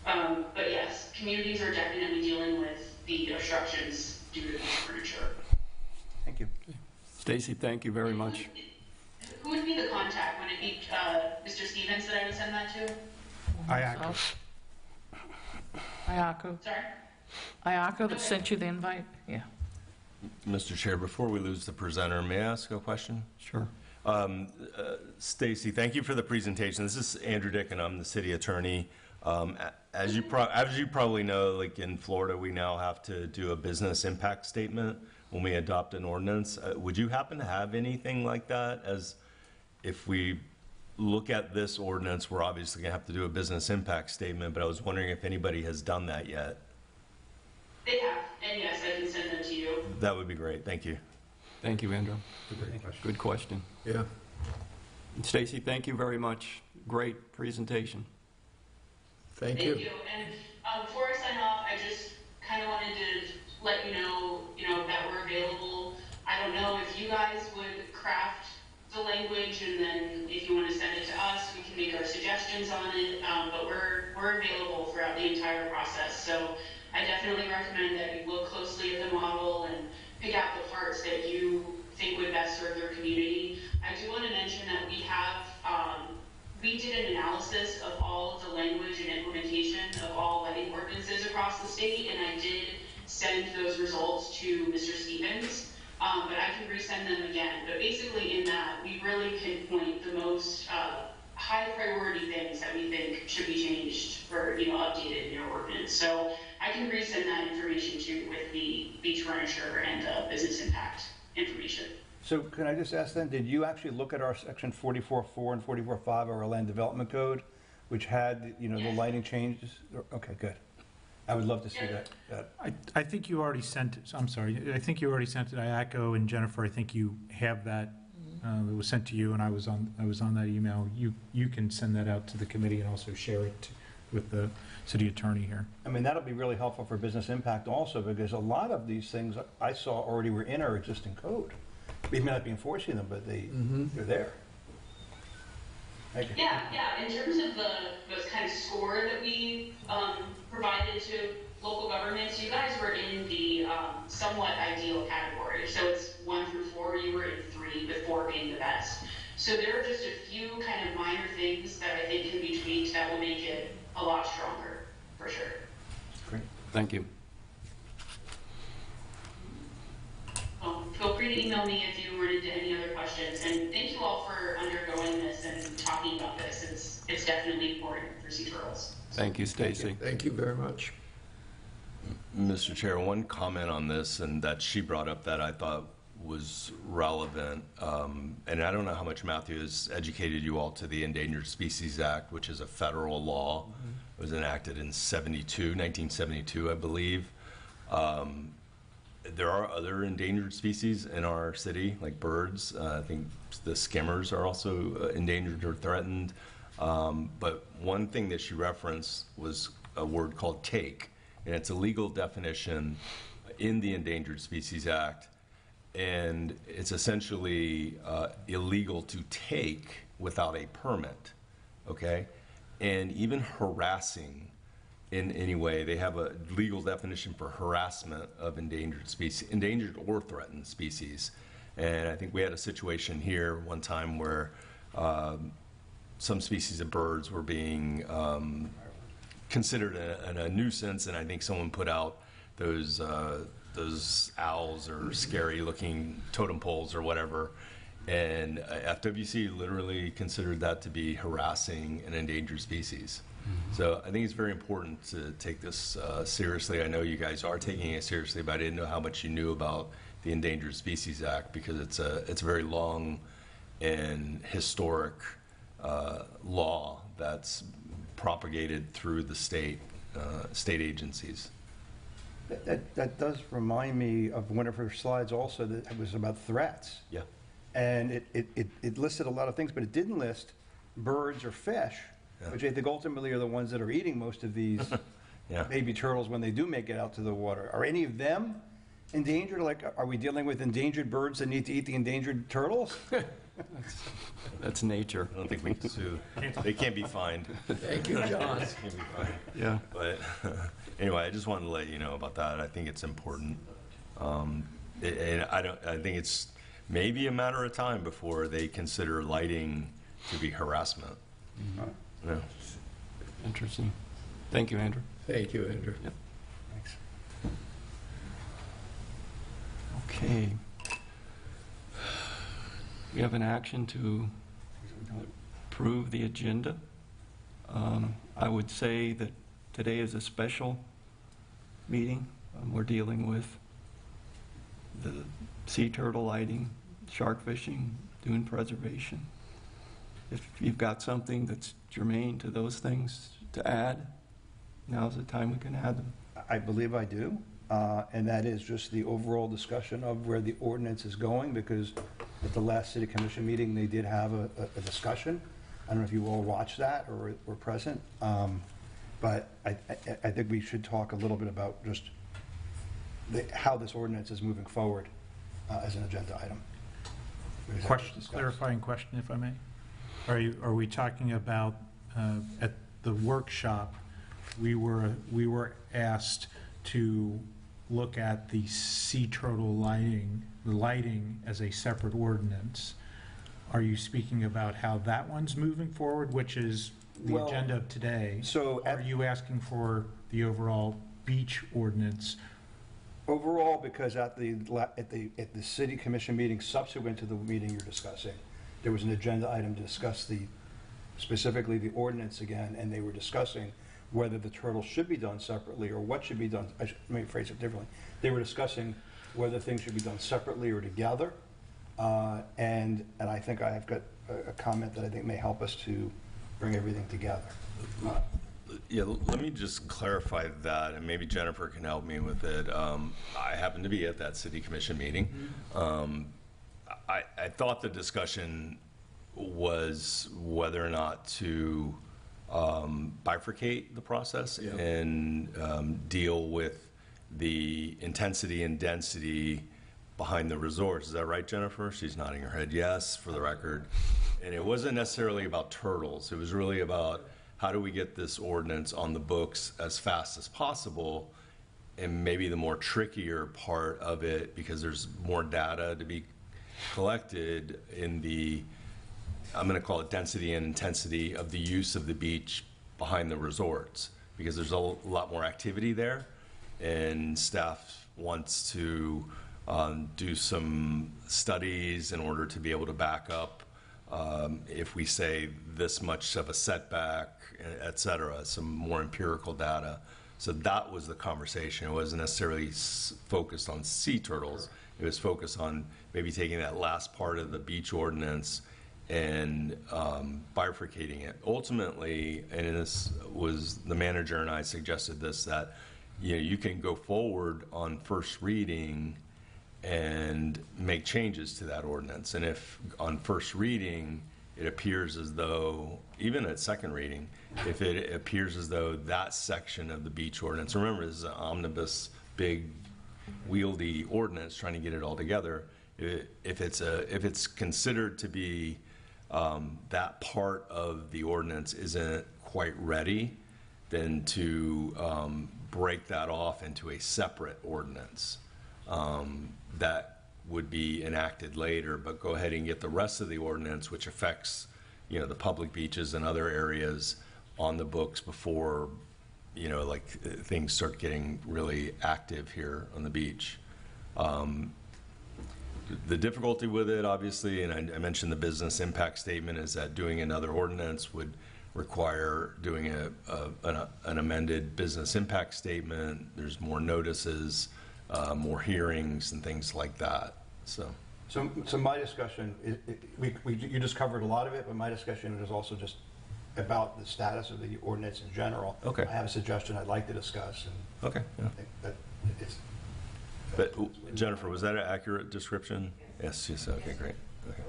But yes, communities are definitely dealing with the obstructions due to beach furniture. Thank you. Stacy, thank you very much. Who would be the contact? Would it be Mr. Stevens that I would send that to? Ayako. Sorry? Ayako that sent you the invite? Yeah. Mr. Chair, before we lose the presenter, may I ask a question? Sure. Stacy, thank you for the presentation. This is Andrew Dick, and I'm the city attorney. As you probably know, like in Florida, we now have to do a business impact statement when we adopt an ordinance. Would you happen to have anything like that? As if we look at this ordinance, we're obviously gonna have to do a business impact statement, but I was wondering if anybody has done that yet. They have, and yes, I can send them to you. That would be great. Thank you. Thank you, Andrew. Good question. Yeah. Stacy, thank you very much. Great presentation. Thank you. And before I sign off, I just kind of wanted to let you know, that we're available. I don't know if you guys would craft the language, and then if you want to send it to us, we can make our suggestions on it. But we're available throughout the entire process. So I definitely recommend that you look closely at the model and pick out the parts that you think would best serve your community. I do want to mention that we did an analysis of all of the language and implementation of all lighting ordinances across the state, and I did send those results to Mr. Stevens, but I can resend them again. But basically in that, we really pinpoint the most high priority things that we think should be changed for, updated in your ordinance. So I can resend that information too with the beach furniture and the business impact information. So can I just ask then, did you actually look at our section 44.4 and 44.5 of our land development code, which had, the Yes. lighting changes? Okay, good. I would love to see that. I think you already sent it, I'm sorry, I think you already sent it, Iacco and Jennifer, I think you have that. It was sent to you, and I was on that email. You can send that out to the committee and also share it with the city attorney here. I mean, that'll be really helpful for business impact also, because a lot of these things I saw already were in our existing code. We may not be enforcing them, but they're there. Thank you. Yeah. In terms of the kind of score that we provided to local governments, you guys were in the somewhat ideal category. So it's 1 through 4, you were in 3, with 4 being the best. So there are just a few kind of minor things that I think can be tweaked that will make it a lot stronger, for sure. Great. Thank you. Feel free to email me if you run into any other questions. And thank you all for undergoing this and talking about this. It's definitely important for sea turtles. Thank you, Stacy. Thank you very much. Mr. Chair, one comment on this, and that she brought up that I thought was relevant, and I don't know how much Matthew has educated you all to the Endangered Species Act, which is a federal law. It was enacted in 1972, I believe. There are other endangered species in our city, like birds. I think the skimmers are also endangered or threatened. But one thing that she referenced was a word called take, and it's a legal definition in the Endangered Species Act, and it's essentially illegal to take without a permit, okay? And even harassing in any way, they have a legal definition for harassment of endangered species, endangered or threatened species. And I think we had a situation here one time where some species of birds were being considered a nuisance, and I think someone put out those owls or scary-looking totem poles or whatever, and FWC literally considered that to be harassing an endangered species. So I think it's very important to take this seriously. I know you guys are taking it seriously, but I didn't know how much you knew about the Endangered Species Act, because it's a very long and historic law that's propagated through the state agencies. That does remind me of one of her slides also that was about threats. Yeah. And it listed a lot of things, but it didn't list birds or fish, which I think ultimately are the ones that are eating most of these Yeah. baby turtles when they do make it out to the water. Are any of them endangered? Like, are we dealing with endangered birds that need to eat the endangered turtles? That's nature. I don't think we can sue. They can't be fined. Thank you, John. Can't be fined. Yeah. But anyway, I just wanted to let you know about that. I think it's important. And I think it's maybe a matter of time before they consider lighting to be harassment. Yeah. Interesting. Thank you, Andrew. Thank you, Andrew. Thanks. Okay. We have an action to approve the agenda. I would say that today is a special meeting. We're dealing with the sea turtle lighting, shark fishing, dune preservation. If you've got something that's germane to those things to add, now's the time we can add them. I believe I do, and that is just the overall discussion of where the ordinance is going, because at the last city commission meeting, they did have a discussion. I don't know if you all watched that or were present, but I think we should talk a little bit about just how this ordinance is moving forward as an agenda item. Clarifying question, if I may. Are we talking about, at the workshop, we were asked to look at the sea turtle the lighting as a separate ordinance. Are you speaking about how that one's moving forward, which is the Well, agenda of today? so Or are you asking for the overall beach ordinance? Overall, because at the city commission meeting subsequent to the meeting you're discussing, there was an agenda item to discuss specifically the ordinance again, and they were discussing whether the turtles should be done separately or what should be done. Let me phrase it differently. They were discussing whether things should be done separately or together. And I think I have got a comment that I think may help us to bring everything together. Yeah, let me just clarify that, and maybe Jennifer can help me with it. I happened to be at that city commission meeting. I thought the discussion was whether or not to bifurcate the process and deal with the intensity and density behind the resorts. Is that right, Jennifer? She's nodding her head yes, for the record. And it wasn't necessarily about turtles. It was really about how do we get this ordinance on the books as fast as possible, and maybe the more trickier part of it, because there's more data to be collected in the, I'm going to call it density and intensity of the use of the beach behind the resorts, because there's a lot more activity there, and staff wants to do some studies in order to be able to back up if we say this much of a setback, et cetera, some more empirical data. So that was the conversation. It wasn't necessarily focused on sea turtles. It was focused on maybe taking that last part of the beach ordinance and bifurcating it. Ultimately, and this was, the manager and I suggested this, that you can go forward on first reading and make changes to that ordinance. And if on first reading, it appears as though, even at second reading, if it appears as though that section of the beach ordinance, remember this is an omnibus, big, wieldy ordinance trying to get it all together, if it's considered to be that part of the ordinance isn't quite ready, then to break that off into a separate ordinance that would be enacted later, but go ahead and get the rest of the ordinance, which affects the public beaches and other areas, on the books before like things start getting really active here on the beach. The difficulty with it, obviously, and I mentioned the business impact statement, is that doing another ordinance would require doing an amended business impact statement. There's more notices, more hearings and things like that. So my discussion, you just covered a lot of it, but my discussion is also just about the status of the ordinance in general. Okay. I have a suggestion I'd like to discuss, and okay, I think that it's. But Jennifer, was that an accurate description? Yes. Okay, great. Okay.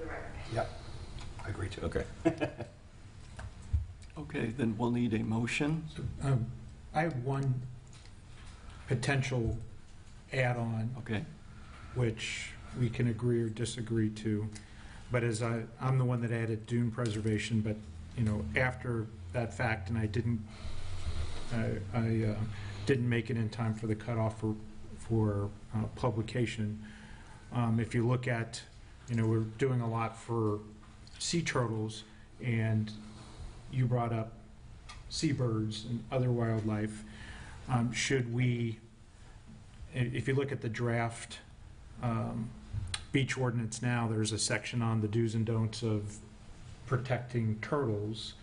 Yep, I agree to. Okay. Okay, then we'll need a motion. I have one potential add-on, Okay. which we can agree or disagree to. But as I'm the one that added dune preservation, but after that fact, and I didn't make it in time for the cutoff for publication. If you look at, we're doing a lot for sea turtles, and you brought up seabirds and other wildlife. Should we, if you look at the draft beach ordinance now, there's a section on the do's and don'ts of protecting turtles.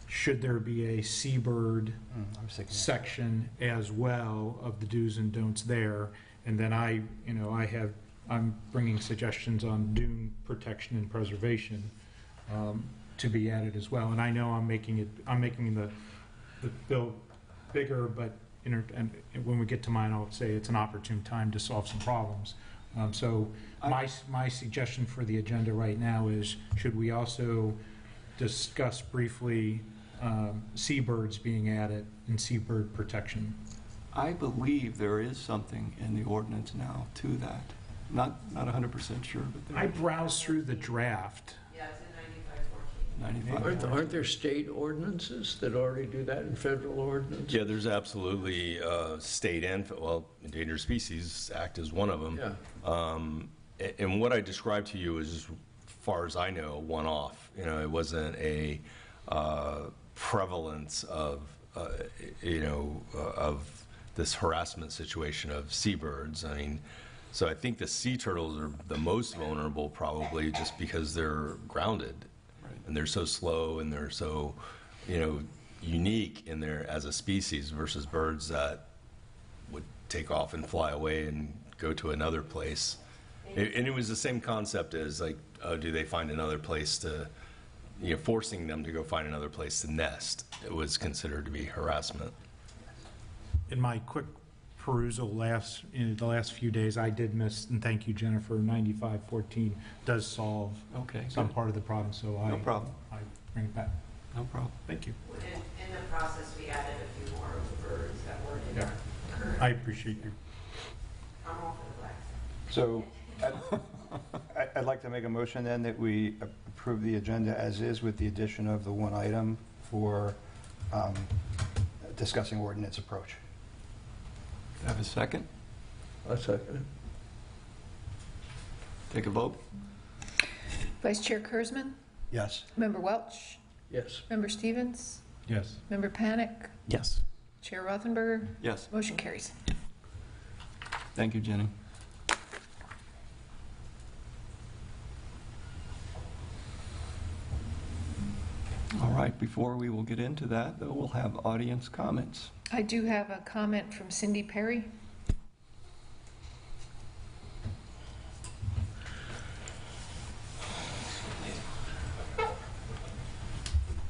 Should there be a seabird section as well of the do's and don'ts there? And then I'm bringing suggestions on dune protection and preservation to be added as well. And I know I'm making the bill bigger, but and when we get to mine, I'll say it's an opportune time to solve some problems. So my suggestion for the agenda right now is, should we also discuss briefly seabirds being added and seabird protection? I believe there is something in the ordinance now to that. Not 100% sure, but there I is. browsed through the draft. Yeah, it's in 95. Aren't there state ordinances that already do that and federal ordinances? Yeah, there's absolutely state and, well, Endangered Species Act is one of them. Yeah. And what I described to you is, as far as I know, a one-off. You know, it wasn't a prevalence of, of this harassment situation of seabirds. I mean, so I think the sea turtles are the most vulnerable, probably just because they're grounded. And they're so slow and they're so, unique in their as a species versus birds that would take off and fly away and go to another place. And it was the same concept as like, do they find another place to, forcing them to go find another place to nest. It was considered to be harassment. In my quick perusal in the last few days, I did miss, and thank you, Jennifer, 9514 does solve Okay, some good. part of the problem, so No problem. I bring it back. No problem. Thank you. In the process, we added a few more of the birds that weren't in Yeah. our current. I appreciate you. I'm all for the black. So I'd like to make a motion then that we approve the agenda as is with the addition of the one item for discussing ordinance approach. Have a second? I second it. Take a vote. Vice Chair Kurzman, Yes. Member Welch, Yes. Member Stevens, Yes. Member Panic, Yes. Chair Rothenberger, Yes. motion carries. Thank you, Jenny. All right, before we will get into that, though, we'll have audience comments. I do have a comment from Cindy Perry.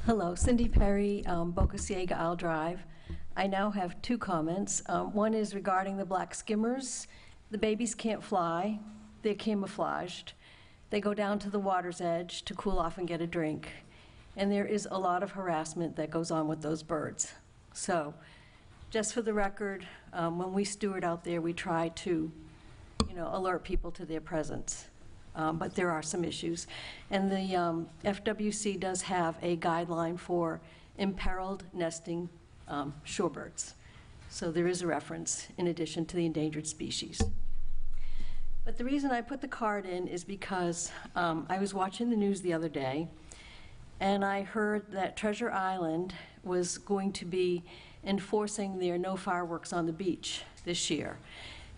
Hello, Cindy Perry, Boca Ciega Isle Drive. I now have two comments. One is regarding the black skimmers. The babies can't fly. They're camouflaged. They go down to the water's edge to cool off and get a drink. And there is a lot of harassment that goes on with those birds. So, just for the record, when we steward out there, we try to, alert people to their presence. But there are some issues. And the FWC does have a guideline for imperiled nesting shorebirds. So there is a reference in addition to the endangered species. But the reason I put the card in is because I was watching the news the other day, and I heard that Treasure Island was going to be enforcing their no fireworks on the beach this year.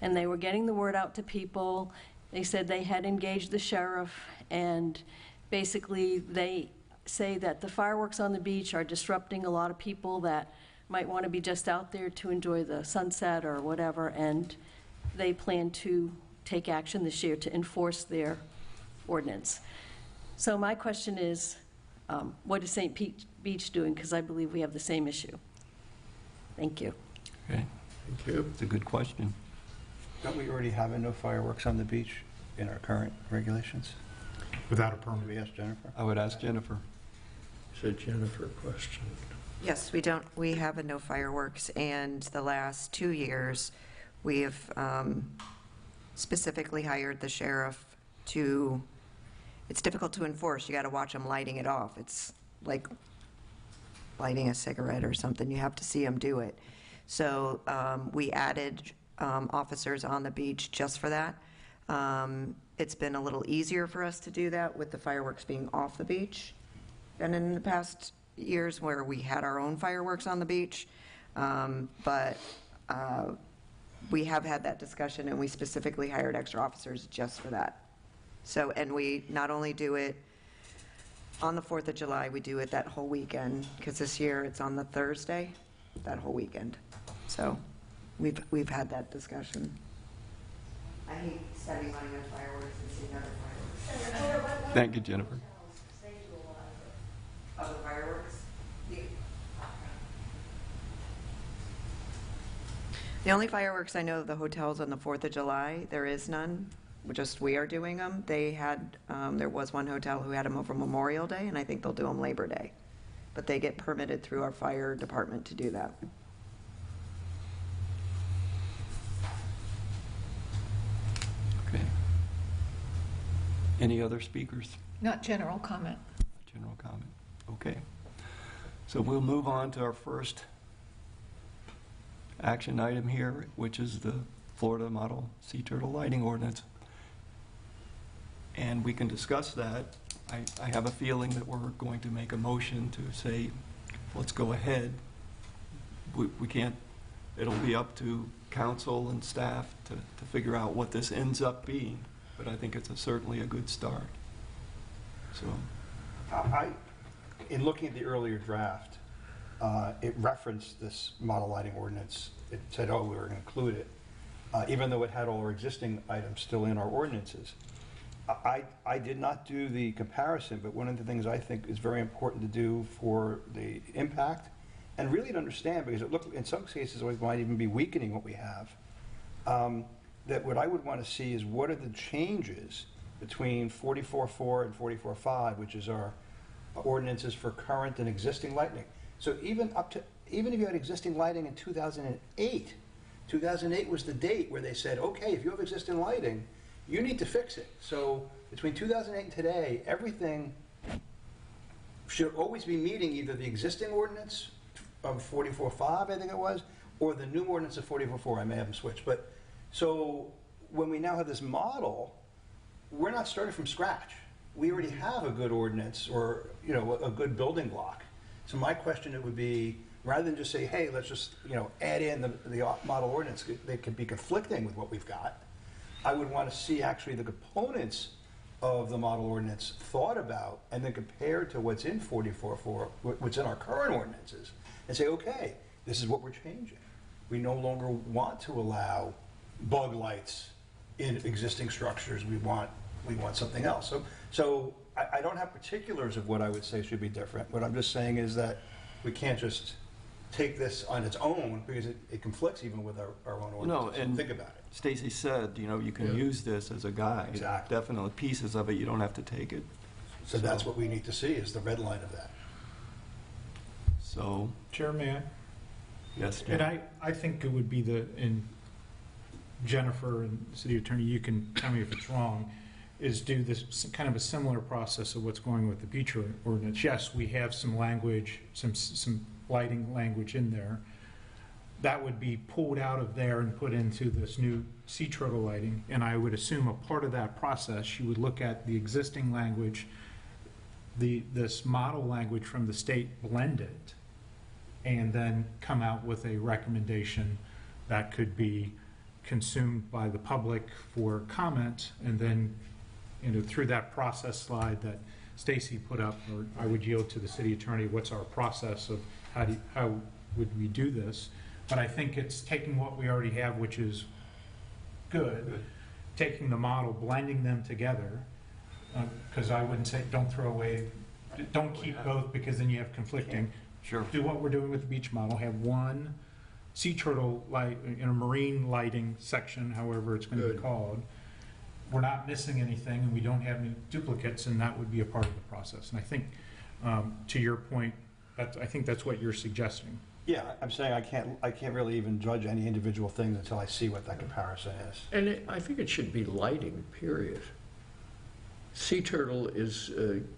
And they were getting the word out to people. They said they had engaged the sheriff, and basically they say that the fireworks on the beach are disrupting a lot of people that might want to be just out there to enjoy the sunset or whatever, and they plan to take action this year to enforce their ordinance. So my question is, what is St. Pete Beach doing? Because I believe we have the same issue. Thank you. Okay, Thank you. it's a good question. Don't we already have a no fireworks on the beach in our current regulations? Without a Did permit. we ask Jennifer? I would ask Jennifer. Said Jennifer question. Yes, we don't, we have a no fireworks, and the last 2 years, we have specifically hired the sheriff to, it's difficult to enforce, you gotta watch them lighting it off. It's like lighting a cigarette or something, you have to see them do it. So we added officers on the beach just for that. It's been a little easier for us to do that with the fireworks being off the beach than in the past years where we had our own fireworks on the beach. But we have had that discussion, and we specifically hired extra officers just for that. So, and we not only do it on the 4th of July, we do it that whole weekend, because this year it's on the Thursday, that whole weekend. So we've had that discussion. I hate spending money on fireworks and seeing other fireworks. Thank you, Jennifer. Other fireworks? The only fireworks I know of the hotels on the 4th of July, there is none. Just we are doing them. They had, there was one hotel who had them over Memorial Day, and I think they'll do them Labor Day. But they get permitted through our fire department to do that. Okay. Any other speakers? Not general comment. General comment. Okay. So we'll move on to our first action item here, which is the Florida Model Sea Turtle Lighting Ordinance. And we can discuss that. I have a feeling that we're going to make a motion to say, let's go ahead. We can't, it'll be up to council and staff to figure out what this ends up being, but I think it's certainly a good start. So, In looking at the earlier draft, it referenced this model lighting ordinance. It said, oh, we were going to include it, even though it had all our existing items still in our ordinances. I did not do the comparison, but one of the things I think is very important to do for the impact, and really to understand, because it looked, in some cases, it might even be weakening what we have, that what I would want to see is what are the changes between 44.4 and 44.5, which is our ordinances for current and existing lighting. So even if you had existing lighting in 2008, 2008 was the date where they said, okay, if you have existing lighting, you need to fix it. So between 2008 and today, everything should always be meeting either the existing ordinance of 44.5, I think it was, or the new ordinance of 44.4. I may have them switched. But so when we now have this model, we're not starting from scratch. We already have a good ordinance, or a good building block. So my question it would be, rather than just say, hey, let's just add in the model ordinance, they could be conflicting with what we've got. I would want to see actually the components of the model ordinance thought about and then compared to what's in 44.4, what's in our current ordinances, and say, okay, this is what we're changing. We no longer want to allow bug lights in existing structures. We want something else. So I don't have particulars of what I would say should be different. What I'm just saying is that we can't just take this on its own, because it conflicts even with our own ordinance. No, and think about it. Stacy said, you can use this as a guide. Exactly. Definitely pieces of it, you don't have to take it. So that's what we need to see, is the red line of that. So, Chairman, yes, and Jim. I think it would be and Jennifer and City Attorney, you can tell me if it's wrong, is do this kind of a similar process of what's going with the beach ordinance. Yes, we have some language, some lighting language in there. That would be pulled out of there and put into this new sea turtle lighting. And I would assume a part of that process, you would look at the existing language, this model language from the state, blend it, and then come out with a recommendation that could be consumed by the public for comment, and then through that process slide that Stacy put up, or I would yield to the city attorney, what's our process of how would we do this? But I think it's taking what we already have, which is good, taking the model, blending them together, because I wouldn't say don't throw away, don't keep both, because then you have conflicting. Sure. Do what we're doing with the beach model, have one sea turtle light, marine lighting section, however it's going to be called. We're not missing anything, and we don't have any duplicates, and that would be a part of the process. And I think, to your point, I think that's what you're suggesting. Yeah, I'm saying I can't really even judge any individual things until I see what that comparison is. And I think it should be lighting, period. Sea turtle is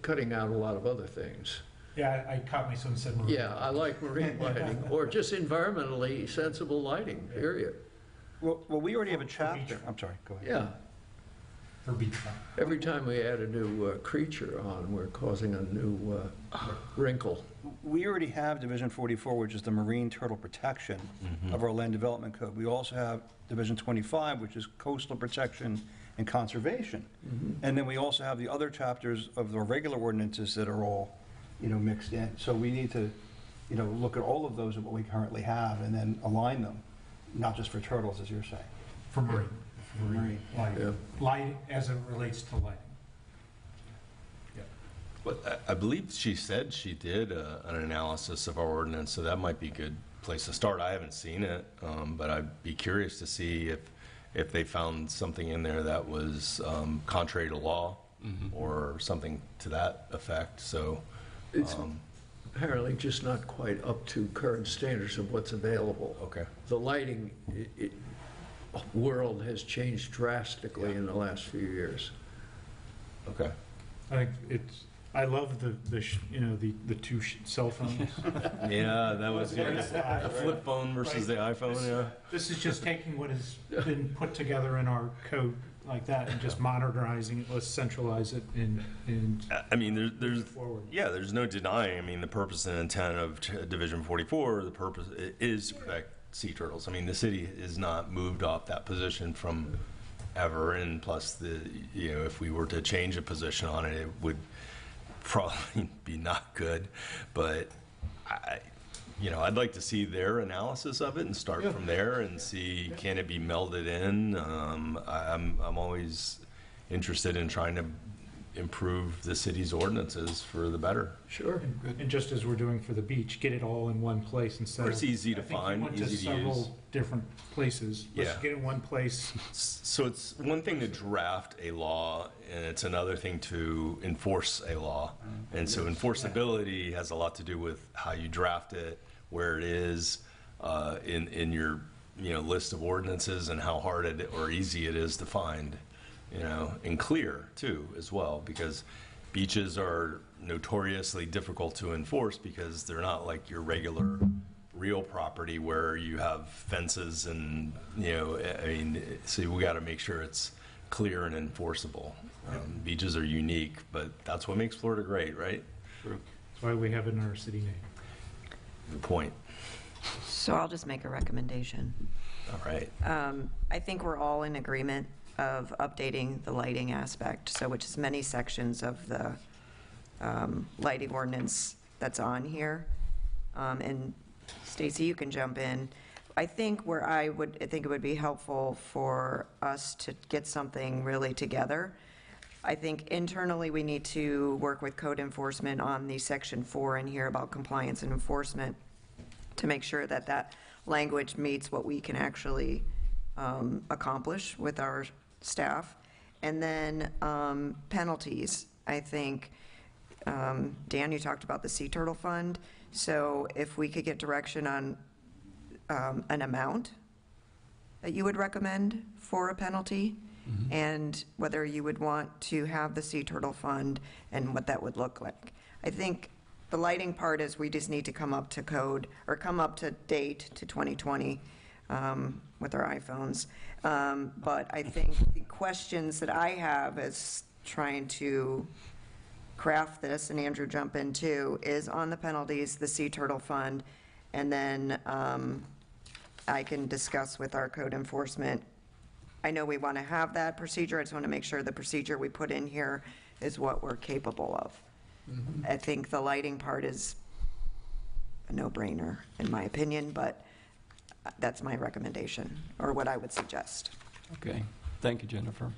cutting out a lot of other things. Yeah, I caught myself and said marine. Yeah, I like marine lighting, or just environmentally sensible lighting, period. Well, we already have a For chapter. beach. I'm sorry, go ahead. Yeah. For beach. Every time we add a new creature on, we're causing a new wrinkle. We already have Division 44, which is the marine turtle protection of our land development code. We also have Division 25, which is coastal protection and conservation. And then we also have the other chapters of the regular ordinances that are all, mixed in. So we need to, look at all of those of what we currently have and then align them, not just for turtles, as you're saying. For marine. Marine. Lighting. Yeah. Lighting as it relates to lighting. But I believe she said she did an analysis of our ordinance, so that might be a good place to start. I haven't seen it, but I'd be curious to see if they found something in there that was contrary to law or something to that effect. So It's apparently just not quite up to current standards of what's available. Okay. The lighting world has changed drastically in the last few years. Okay. I think it's I love the two cell phones. Yeah, that was good. A flip phone versus the iPhone, yeah. This is just taking what has been put together in our code like that and just modernizing it. Let's centralize it and I mean, there's forward. yeah, there's no denying. I mean, the purpose and intent of Division 44, the purpose is to protect sea turtles. I mean, the city is not moved off that position from ever, and plus if we were to change a position on it, it would probably be not good. But I'd like to see their analysis of it and start from there and see, can it be melded in. I'm always interested in trying to improve the city's ordinances for the better. Sure. And just as we're doing for the beach, get it all in one place instead of. It's easy to I think you find, went easy to several use. different places. Let's Yeah. get it in one place. So it's one thing to draft a law, and it's another thing to enforce a law. And so enforceability has a lot to do with how you draft it, where it is in your list of ordinances, and how hard it or easy it is to find, and clear too as well, because beaches are notoriously difficult to enforce because they're not like your regular real property where you have fences and so we got to make sure it's clear and enforceable. Beaches are unique, but that's what makes Florida great, right? That's why we have it in our city name. Good point. So I'll just make a recommendation. All right. I think we're all in agreement of updating the lighting aspect, so which is many sections of the lighting ordinance that's on here. And Stacy, you can jump in. I think I think it would be helpful for us to get something really together. I think internally we need to work with code enforcement on the section 4 in here about compliance and enforcement to make sure that that language meets what we can actually accomplish with our staff. And then penalties. I think, Dan, you talked about the Sea Turtle Fund. So if we could get direction on an amount that you would recommend for a penalty, and whether you would want to have the Sea Turtle Fund and what that would look like. I think the lighting part is we just need to come up to code, or come up to date to 2020 with our iPhones. But I think the questions that I have is trying to craft this, and Andrew jump in too, is on the penalties, the Sea Turtle Fund, and then I can discuss with our code enforcement. I know we want to have that procedure. I just want to make sure the procedure we put in here is what we're capable of. I think the lighting part is a no-brainer, in my opinion, but that's my recommendation, or what I would suggest. Okay, thank you, Jennifer.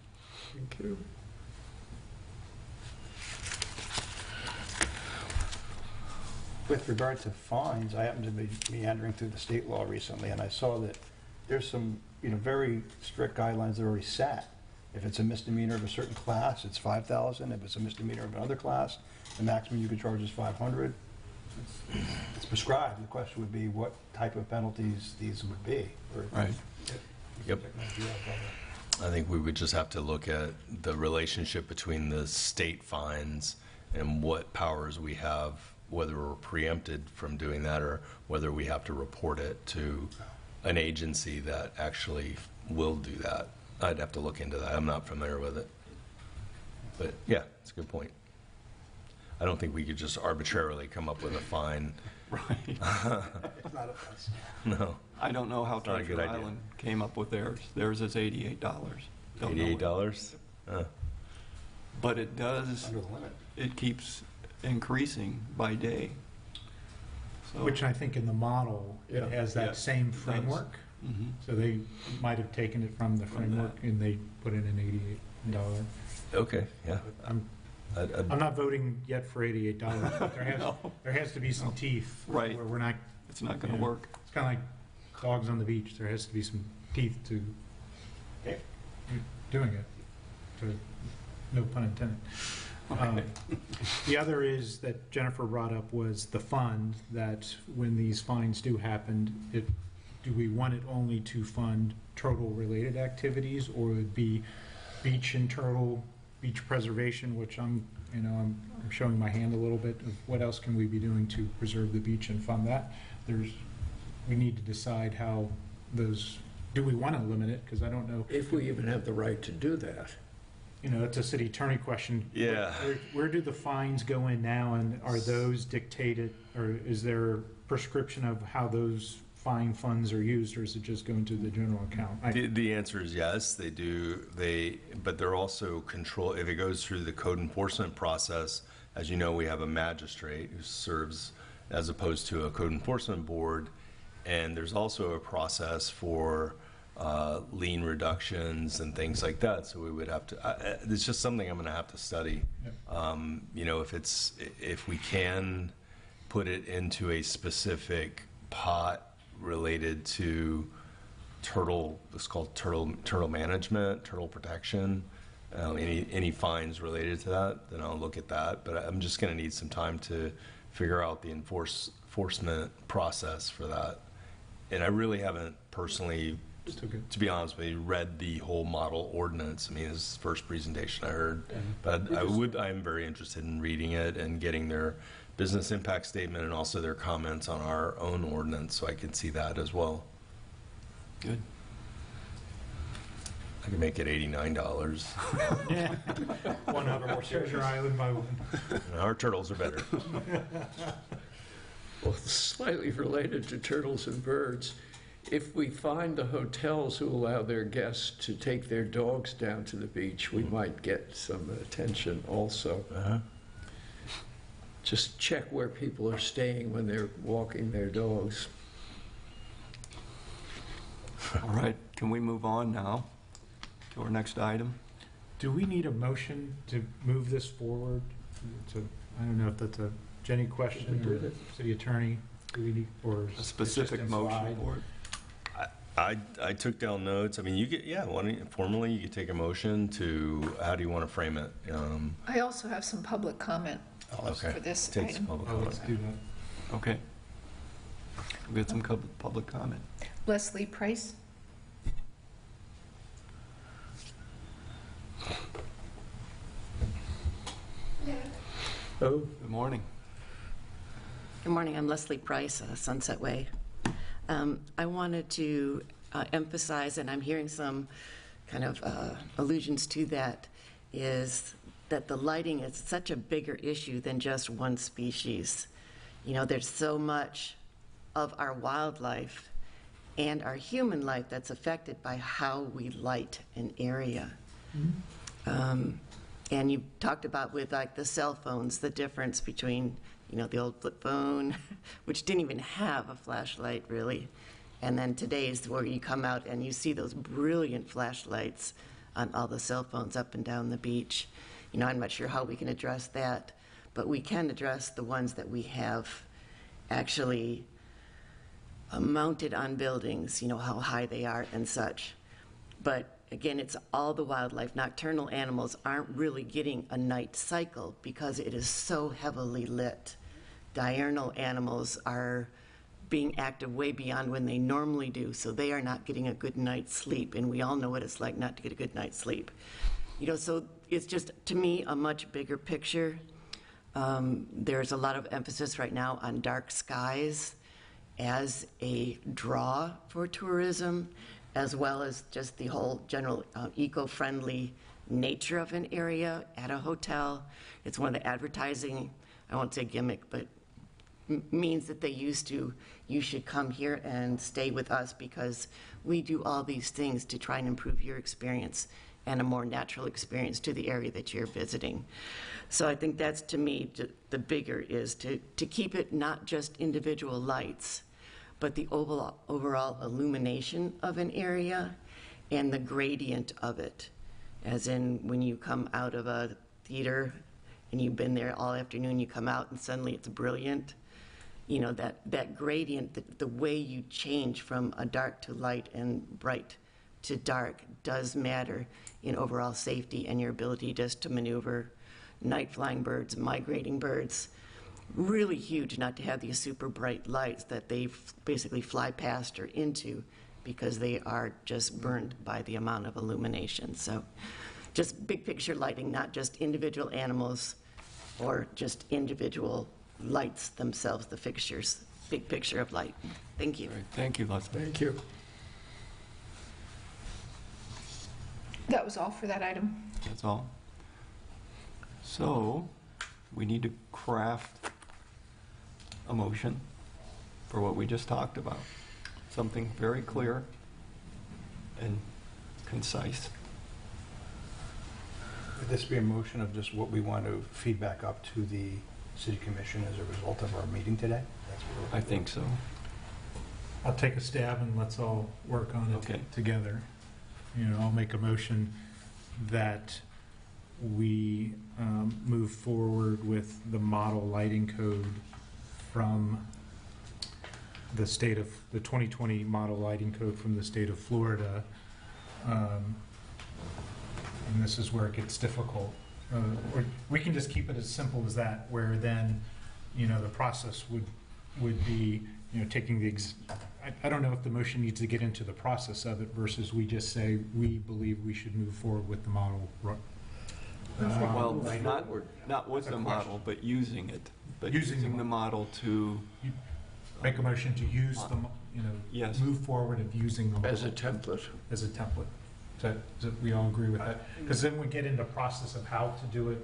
Thank you. With regard to fines, I happened to be meandering through the state law recently, and I saw that there's some, very strict guidelines that are already set. If it's a misdemeanor of a certain class, it's $5,000. If it's a misdemeanor of another class, the maximum you can charge is $500. It's prescribed. The question would be what type of penalties these would be. Right. Yep. I think we would just have to look at the relationship between the state fines and what powers we have, whether we're preempted from doing that or whether we have to report it to an agency that actually will do that. I'd have to look into that. I'm not familiar with it. But yeah, it's a good point. I don't think we could just arbitrarily come up with a fine. Right. It's not a fuss. No. I don't know how Not a good Treasure idea. Island came up with theirs. Theirs is $88. Don't know $88? But it does, Under the limit. it keeps increasing by day. So- Which I think in the model, it has Yeah. that same Does. framework. Mhm. So they might have taken it from the From framework and they put in an $88. Okay, yeah. I'm not voting yet for $88, but there has to be some teeth. Right. Where we're not, It's not going to Yeah. work. it's kind of like dogs on the beach. There has to be some teeth to doing it. So, no pun intended. The other is that Jennifer brought up was the fund, that when these fines do happen, do we want it only to fund turtle-related activities, or would it be beach and turtle, beach preservation, which I'm You know, I'm showing my hand a little bit of what else can we be doing to preserve the beach and fund that. We need to decide how those, do we want to limit it? Because I don't know. If we even have the right to do that. You know, it's a city attorney question. Yeah. Where do the fines go in now, and are those dictated, or is there a prescription of how those fine funds are used, or is it just going to the general account? The answer is yes, they do. But they're also control, if it goes through the code enforcement process, as you know, we have a magistrate who serves as opposed to a code enforcement board. And there's also a process for lien reductions and things like that. So we would have to, it's just something I'm going to have to study. Yep. You know, if we can put it into a specific pot related to turtle, it's called turtle management, turtle protection, any fines related to that, then I'll look at that. But I'm just going to need some time to figure out the enforcement process for that. And I really haven't personally, to be honest with you, read the whole model ordinance. I mean, this is the first presentation I heard. But I'm very interested in reading it and getting their business impact statement and also their comments on our own ordinance, so I can see that as well. Good. I can make it $89. Yeah. One of them, Treasure Island by one. Our turtles are better. Well, slightly related to turtles and birds, if we find the hotels who allow their guests to take their dogs down to the beach, we might get some attention also. Just check where people are staying when they're walking their dogs. All right, can we move on now to our next item? Do we need a motion to move this forward? I don't know if that's a Jenny question or city attorney. Do we need, or A specific motion for it? I took down notes. I mean, you get, yeah, formally you could take a motion to, how do you want to frame it? I also have some public comment Okay. for this Take some item. public Oh, let's comment. do that. Okay. We'll get some public comment. Leslie Price. Oh, Good morning. Good morning, I'm Leslie Price, Sunset Way. I wanted to emphasize, and I'm hearing some kind of allusions to that, is that the lighting is such a bigger issue than just one species. You know, there's so much of our wildlife and our human life that's affected by how we light an area. And you talked about with like the cell phones, the difference between, you know, the old flip phone, which didn't even have a flashlight really. And then today's where you come out and you see those brilliant flashlights on all the cell phones up and down the beach. You know, I'm not sure how we can address that, but we can address the ones that we have actually mounted on buildings, you know, how high they are and such. But again, it's all the wildlife. Nocturnal animals aren't really getting a night cycle because it is so heavily lit. Diurnal animals are being active way beyond when they normally do, so they are not getting a good night's sleep, and we all know what it's like not to get a good night's sleep. You know, so it's just, to me, a much bigger picture. There's a lot of emphasis right now on dark skies as a draw for tourism, as well as just the whole general eco-friendly nature of an area at a hotel. It's one of the advertising, I won't say gimmick, but means that they used to, you should come here and stay with us because we do all these things to try and improve your experience and a more natural experience to the area that you're visiting. So I think that's, to me, the bigger is to keep it not just individual lights, but the overall illumination of an area and the gradient of it. As in, when you come out of a theater and you've been there all afternoon, you come out and suddenly it's brilliant. You know, that gradient, the way you change from a dark to light and bright to dark does matter in overall safety and your ability just to maneuver night-flying birds, migrating birds. Really huge not to have these super bright lights that they basically fly past or into because they are just burned by the amount of illumination. So just big picture lighting, not just individual animals, or just individual lights themselves, the fixtures, big picture of light. Thank you. All right, thank you, Leslie. Thank you. That was all for that item. That's all. So, we need to craft a motion for what we just talked about. Something very clear and concise. Would this be a motion of just what we want to feedback up to the city commission as a result of our meeting today? That's what we're I think so. I'll take a stab and let's all work on it Okay. together. You know, I'll make a motion that we move forward with the model lighting code from the 2020 model lighting code from the state of Florida. And this is where it gets difficult. Or we can just keep it as simple as that, where then, you know, the process would be, you know, taking the, I don't know if the motion needs to get into the process of it versus we just say, we believe we should move forward with the model. Well, Move not forward. with the A model, but using it. But Using the using the model to, Make a motion to use the, you know, yes. move forward of using the model As a template. as a template. Does we all agree with that? Because then we get into process of how to do it.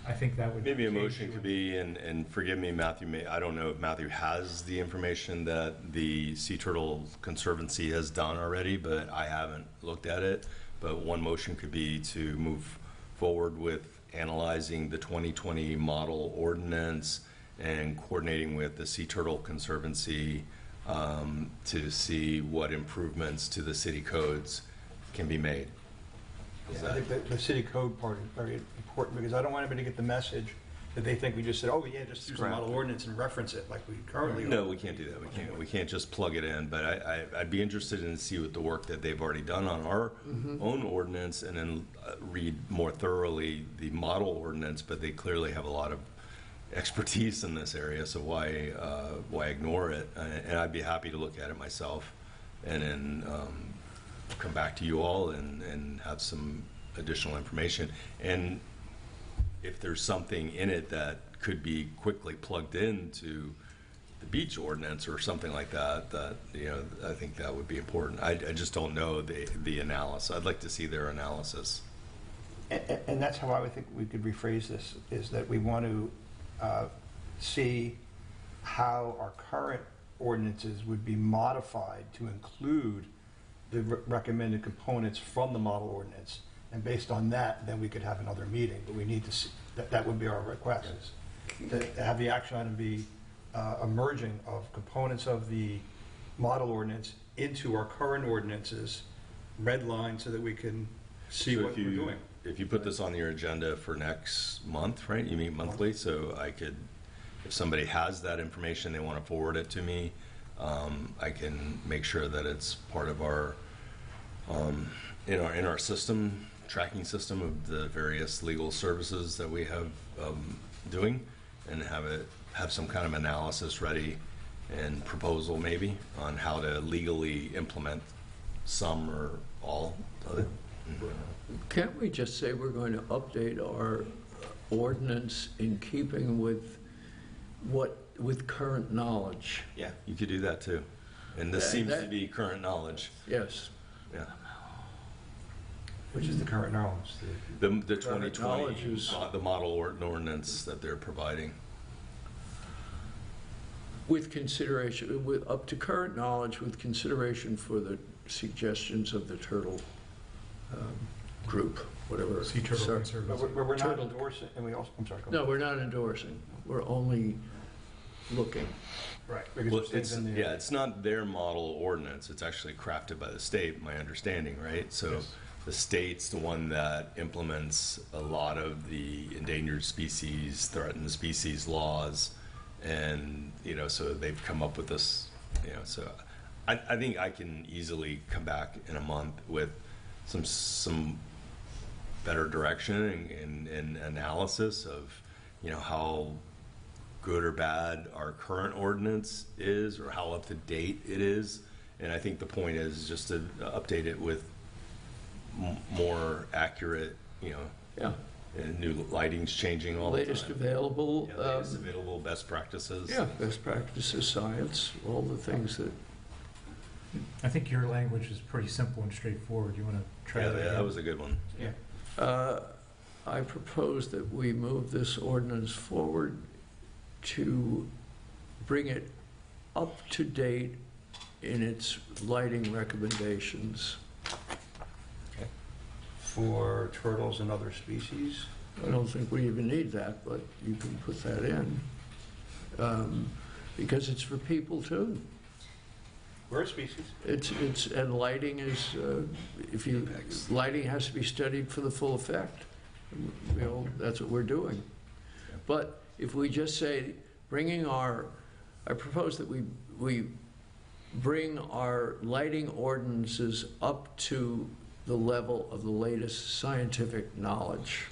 I think that would. Maybe a change motion your- could be, and forgive me, Matthew, I don't know if Matthew has the information that the Sea Turtle Conservancy has done already, but I haven't looked at it. But one motion could be to move forward with analyzing the 2020 model ordinance and coordinating with the Sea Turtle Conservancy to see what improvements to the city codes can be made. Is I that- think the city code part is very important, because I don't want anybody to get the message that they think we just said, oh, yeah, just use the Scrap model it. ordinance and reference it like we currently are. No, we can't do that. We can't just plug it in, but I'd be interested in see what the work that they've already done on our own ordinance and then read more thoroughly the model ordinance, but they clearly have a lot of expertise in this area, so why ignore it? And I'd be happy to look at it myself and then come back to you all and have some additional information. And if there's something in it that could be quickly plugged into the beach ordinance or something like that, you know, I think that would be important. I just don't know the analysis. I'd like to see their analysis. And that's how I would think we could rephrase this, is that we want to see how our current ordinances would be modified to include the recommended components from the model ordinance. And based on that, then we could have another meeting. But we need to see, that would be our request, is to have the action item be a merging of components of the model ordinance into our current ordinances, red line, so that we can see So what we're doing. If you put this on your agenda for next month, right? You meet monthly, so I could, if somebody has that information, they want to forward it to me, I can make sure that it's part of our, in our system, tracking system of the various legal services that we have doing, and have some kind of analysis ready and proposal maybe on how to legally implement some or all of it. Can't we just say we're going to update our ordinance in keeping with current knowledge? Yeah, you could do that too. And this Yeah, seems to that- be current knowledge. Yes. Yeah. Which is the current knowledge. The Current 2020, knowledge is- the model ordinance that they're providing. With consideration, with up to current knowledge, with consideration for the suggestions of the turtle group, whatever. Sea Turtle Sorry. Conservancy. But we're not Turtle. endorsing, and we also, I'm sorry. go No, we're not endorsing. We're only looking. Right. Because Well, there's things it's, in there. yeah, it's not their model ordinance. It's actually crafted by the state, my understanding, right? So Yes. the state's the one that implements a lot of the endangered species, threatened species laws. And, you know, so they've come up with this, you know, so I think I can easily come back in a month with some better direction and analysis of, you know, how good or bad our current ordinance is or how up to date it is. And I think the point is just to update it with more accurate, you know, Yeah. And new lighting's changing all the time. Latest available. Yeah, latest available, best practices. Yeah, best practices, science, all the things that, I think your language is pretty simple and straightforward. You want to try Yeah, that that again? was a good one. I propose that we move this ordinance forward to bring it up to date in its lighting recommendations. For turtles and other species? I don't think we even need that, but you can put that in. Because it's for people too. We're a species. And lighting is, lighting has to be studied for the full effect. You know, that's what we're doing. But if we just say, I propose that we bring our lighting ordinances up to the level of the latest scientific knowledge.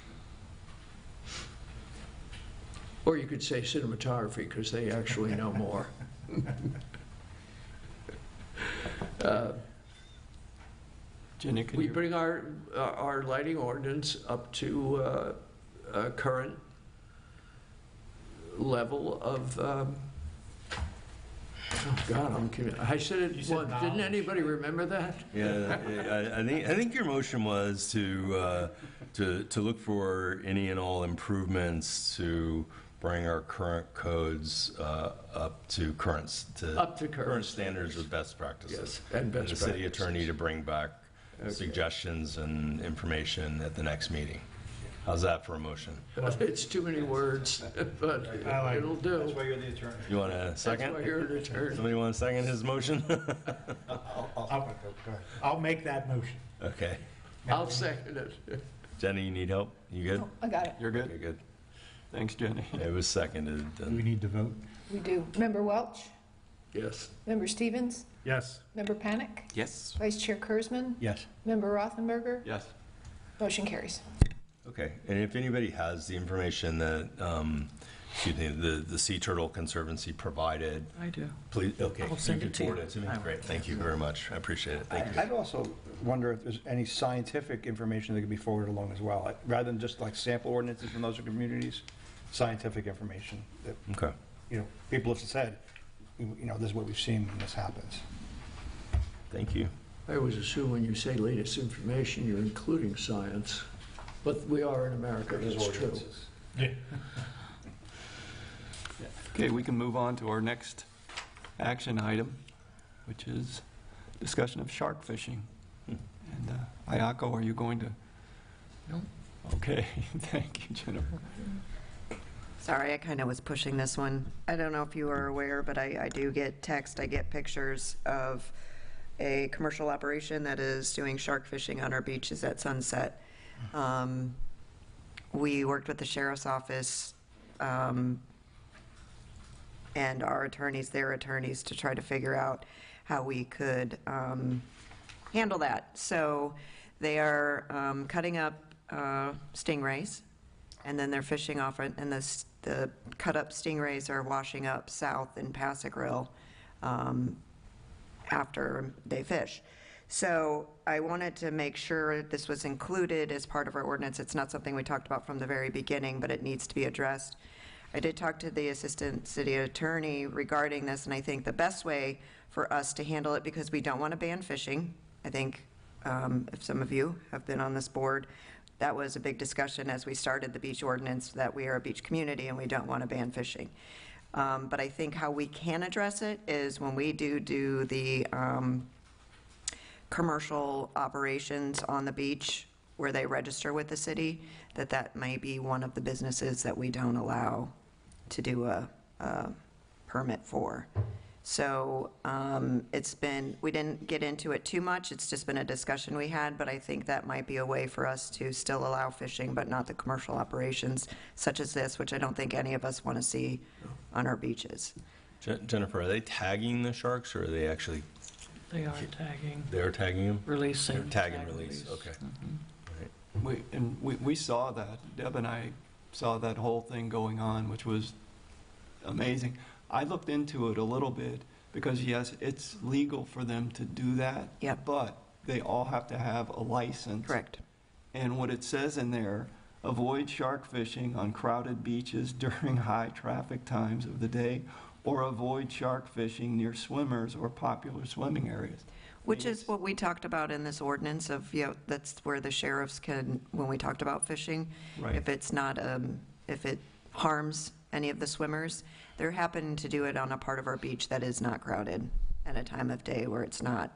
Or you could say cinematography, because they actually know more. Jenny, can We you? bring our lighting ordinance up to a current level of, oh God, I'm kidding. I said You it said once. Didn't knowledge. anybody remember that? Yeah, I think your motion was to look for any and all improvements to bring our current codes up to current standards with best practices. Yes, and best the city practices. attorney to bring back suggestions and information at the next meeting. How's that for a motion? It's too many words, but I like it. it'll That's do. why you're the attorney. You want a That's second? why you're an attorney. Somebody want to second his motion? I'll make that motion. Okay. I'll second it. Jenny, you need help? You good? Oh, I got it. You're good? Okay, good. Thanks, Jenny. It was seconded. Do we need to vote? We do. Member Welch? Yes. Member Stevens? Yes. Member Panic? Yes. Vice Chair Kurzman? Yes. Member Rothenberger? Yes. Motion carries. Okay, and if anybody has the information that, the Sea Turtle Conservancy provided, I do. please, okay. I'll send you it can to you. forward it to me. I will. Great, thank you very much. I appreciate it. Thank you. I'd also wonder if there's any scientific information that could be forwarded along as well, rather than just like sample ordinances from those communities, scientific information that, Okay. people have said, this is what we've seen when this happens. Thank you. I always assume when you say latest information, you're including science. But we are in America, that's true. Yeah. Okay, we can move on to our next action item, which is discussion of shark fishing. And Ayako, are you going to? No. Okay, thank you, Jennifer. Sorry, I kind of was pushing this one. I don't know if you are aware, but I do get text, I get pictures of a commercial operation that is doing shark fishing on our beaches at sunset. We worked with the sheriff's office and our attorneys, their attorneys, to try to figure out how we could handle that. So they are cutting up stingrays, and then they're fishing off it, and the cut-up stingrays are washing up south in Passagrill after they fish. So I wanted to make sure this was included as part of our ordinance. It's not something we talked about from the very beginning, but it needs to be addressed. I did talk to the assistant city attorney regarding this, and I think the best way for us to handle it, because we don't want to ban fishing, I think if some of you have been on this board, that was a big discussion as we started the beach ordinance, that we are a beach community and we don't want to ban fishing. But I think how we can address it is when we do the commercial operations on the beach where they register with the city, that may be one of the businesses that we don't allow to do a permit for. So we didn't get into it too much, it's just been a discussion we had, but I think that might be a way for us to still allow fishing, but not the commercial operations such as this, which I don't think any of us want to see on our beaches. Jennifer, are they tagging the sharks, or are they actually, They are tagging, they're tagging them? releasing. They're tag and tag release, okay. We saw that. Deb and I saw that whole thing going on, which was amazing. I looked into it a little bit because, yes, it's legal for them to do that. Yep. But they all have to have a license. Correct. And what it says in there, Avoid shark fishing on crowded beaches during high traffic times of the day, or avoid shark fishing near swimmers or popular swimming areas. Which is what we talked about in this ordinance of, that's where the sheriffs can, when we talked about fishing, Right. if it's not, if it harms any of the swimmers, they're happening to do it on a part of our beach that is not crowded at a time of day where it's not.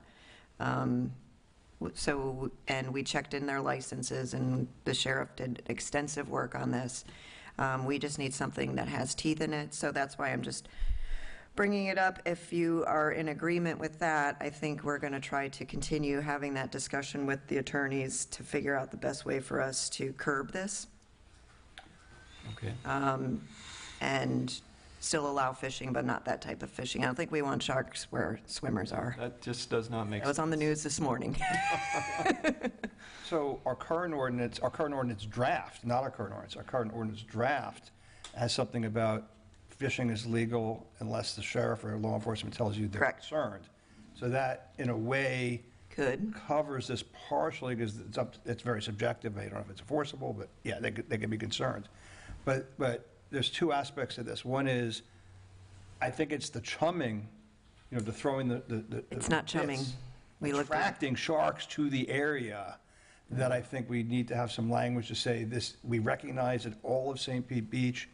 So, and we checked in their licenses, and the sheriff did extensive work on this. We just need something that has teeth in it, so that's why I'm just bringing it up. If you are in agreement with that, I think we're going to try to continue having that discussion with the attorneys to figure out the best way for us to curb this, Okay. and still allow fishing, but not that type of fishing. I don't think we want sharks where swimmers are. That just does not make It was sense. on the news this morning. So our current ordinance draft, not our current ordinance, our current ordinance draft has something about fishing is legal unless the sheriff or law enforcement tells you they're Correct. concerned. So that, in a way, Good. covers this partially, because it's very subjective. I don't know if it's enforceable, but yeah, they can be concerned. But there's two aspects of this. One is, I think it's the chumming, the throwing the It's not chumming. bits, We looked at, attracting sharks to the area, that I think we need to have some language to say this. We recognize that all of St. Pete Beach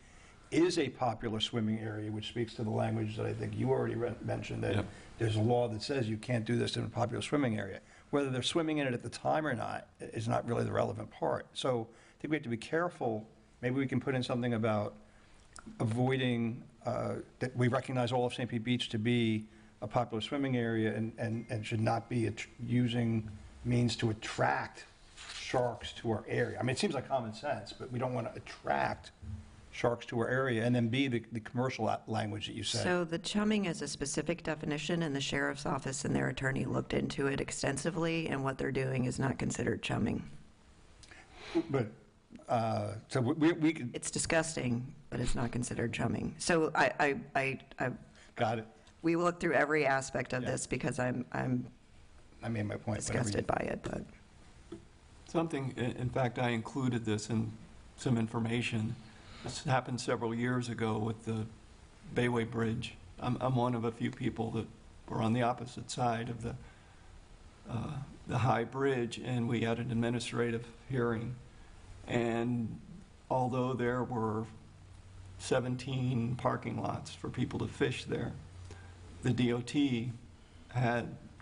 is a popular swimming area, which speaks to the language that I think you already mentioned, that Yep. there's a law that says you can't do this in a popular swimming area. Whether they're swimming in it at the time or not is not really the relevant part. So I think we have to be careful. Maybe we can put in something about avoiding, that we recognize all of St. Pete Beach to be a popular swimming area, and should not be using means to attract sharks to our area. I mean, it seems like common sense, but we don't want to attract sharks to our area. And then B, the commercial language that you said. so the chumming is a specific definition, and the sheriff's office and their attorney looked into it extensively, and what they're doing is not considered chumming. But, so we could, It's disgusting, but it's not considered chumming. So I got it. we will look through every aspect of Yeah. this, because I'm I made my point. whatever you- disgusted by it, but. Something, in fact, I included this in some information. This happened several years ago with the Bayway Bridge. I'm one of a few people that were on the opposite side of the high bridge, and we had an administrative hearing. And although there were 17 parking lots for people to fish there, the DOT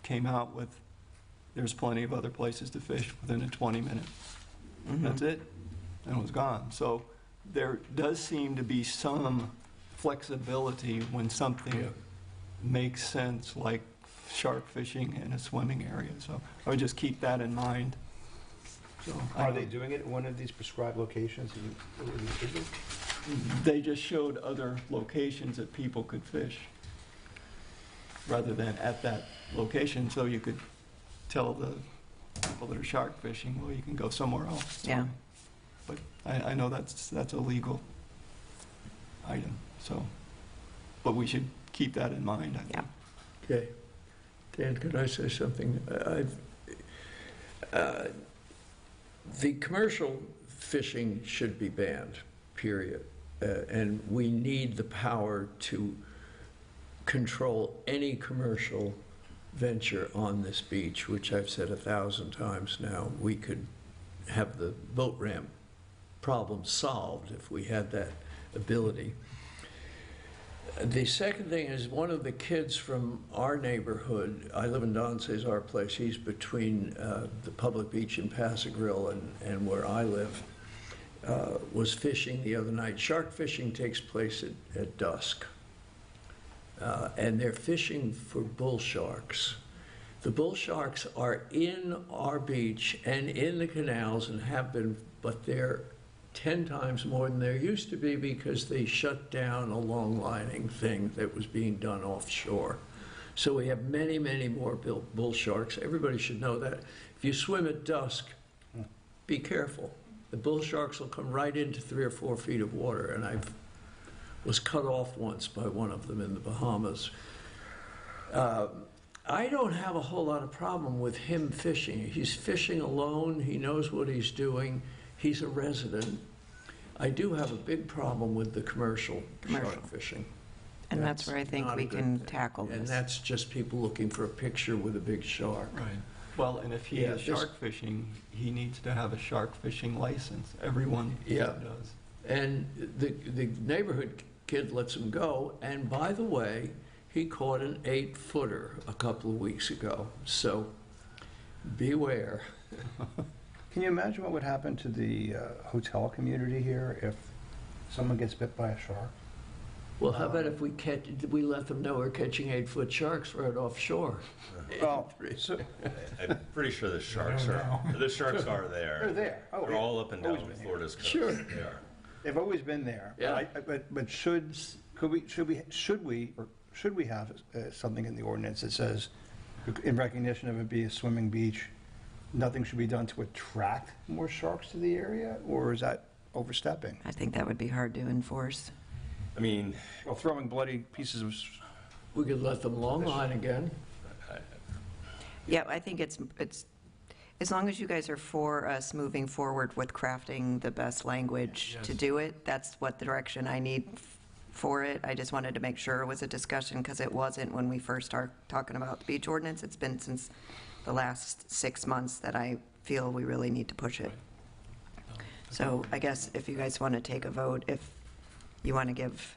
came out with, there's plenty of other places to fish within a 20-minute. That's it, and it was gone. So there does seem to be some flexibility when something makes sense, like shark fishing in a swimming area. So I would just keep that in mind. So Are they doing it at one of these prescribed locations? They just showed other locations that people could fish rather than at that location, so you could tell the people that are shark fishing, well, you can go somewhere else. Yeah. But I know that's a legal item, so, but we should keep that in mind, I think. Yeah. Okay. Dan, could I say something? The commercial fishing should be banned, period. And we need the power to control any commercial venture on this beach, which I've said 1,000 times now. We could have the boat ramp problem solved if we had that ability. The second thing is, one of the kids from our neighborhood, I live in Don Cesar Place, he's between the public beach in Passagrille and where I live, was fishing the other night. Shark fishing takes place at dusk. And they're fishing for bull sharks. The bull sharks are in our beach and in the canals and have been, but they're 10 times more than there used to be because they shut down a long lining thing that was being done offshore. So we have many, many more bull sharks. Everybody should know that. If you swim at dusk, be careful. The bull sharks will come right into 3 or 4 feet of water, and I was cut off once by one of them in the Bahamas. I don't have a whole lot of problem with him fishing. He's fishing alone. He knows what he's doing. He's a resident. I do have a big problem with the commercial Commercial. shark fishing. And that's where I think not a we good can thing. tackle And this. that's just people looking for a picture with a big shark. Right. Well, and if he Yeah, is this- shark fishing, he needs to have a shark fishing license. Everyone Yeah. does. And the neighborhood kid lets him go, and by the way, he caught an 8-footer a couple of weeks ago, so beware. Can you imagine what would happen to the hotel community here if someone gets bit by a shark? Well, how about if we let them know we're catching 8-foot sharks right offshore? Well, so, I'm pretty sure the sharks are there. they're there. Oh, They're all up and down always been here. Florida's coast. Sure. They are. They've always been there. Yeah. But should we have something in the ordinance that says, in recognition of it being a swimming beach, nothing should be done to attract more sharks to the area, or is that overstepping? I think that would be hard to enforce. I mean, Well, throwing bloody pieces of, We could let them long line again. Yeah, I think it's, as long as you guys are for us moving forward with crafting the best language to do it, that's what direction I need for it. I just wanted to make sure it was a discussion, because it wasn't when we first started talking about the beach ordinance. It's been since the last 6 months that I feel we really need to push it. So I guess if you guys want to take a vote, if you want to give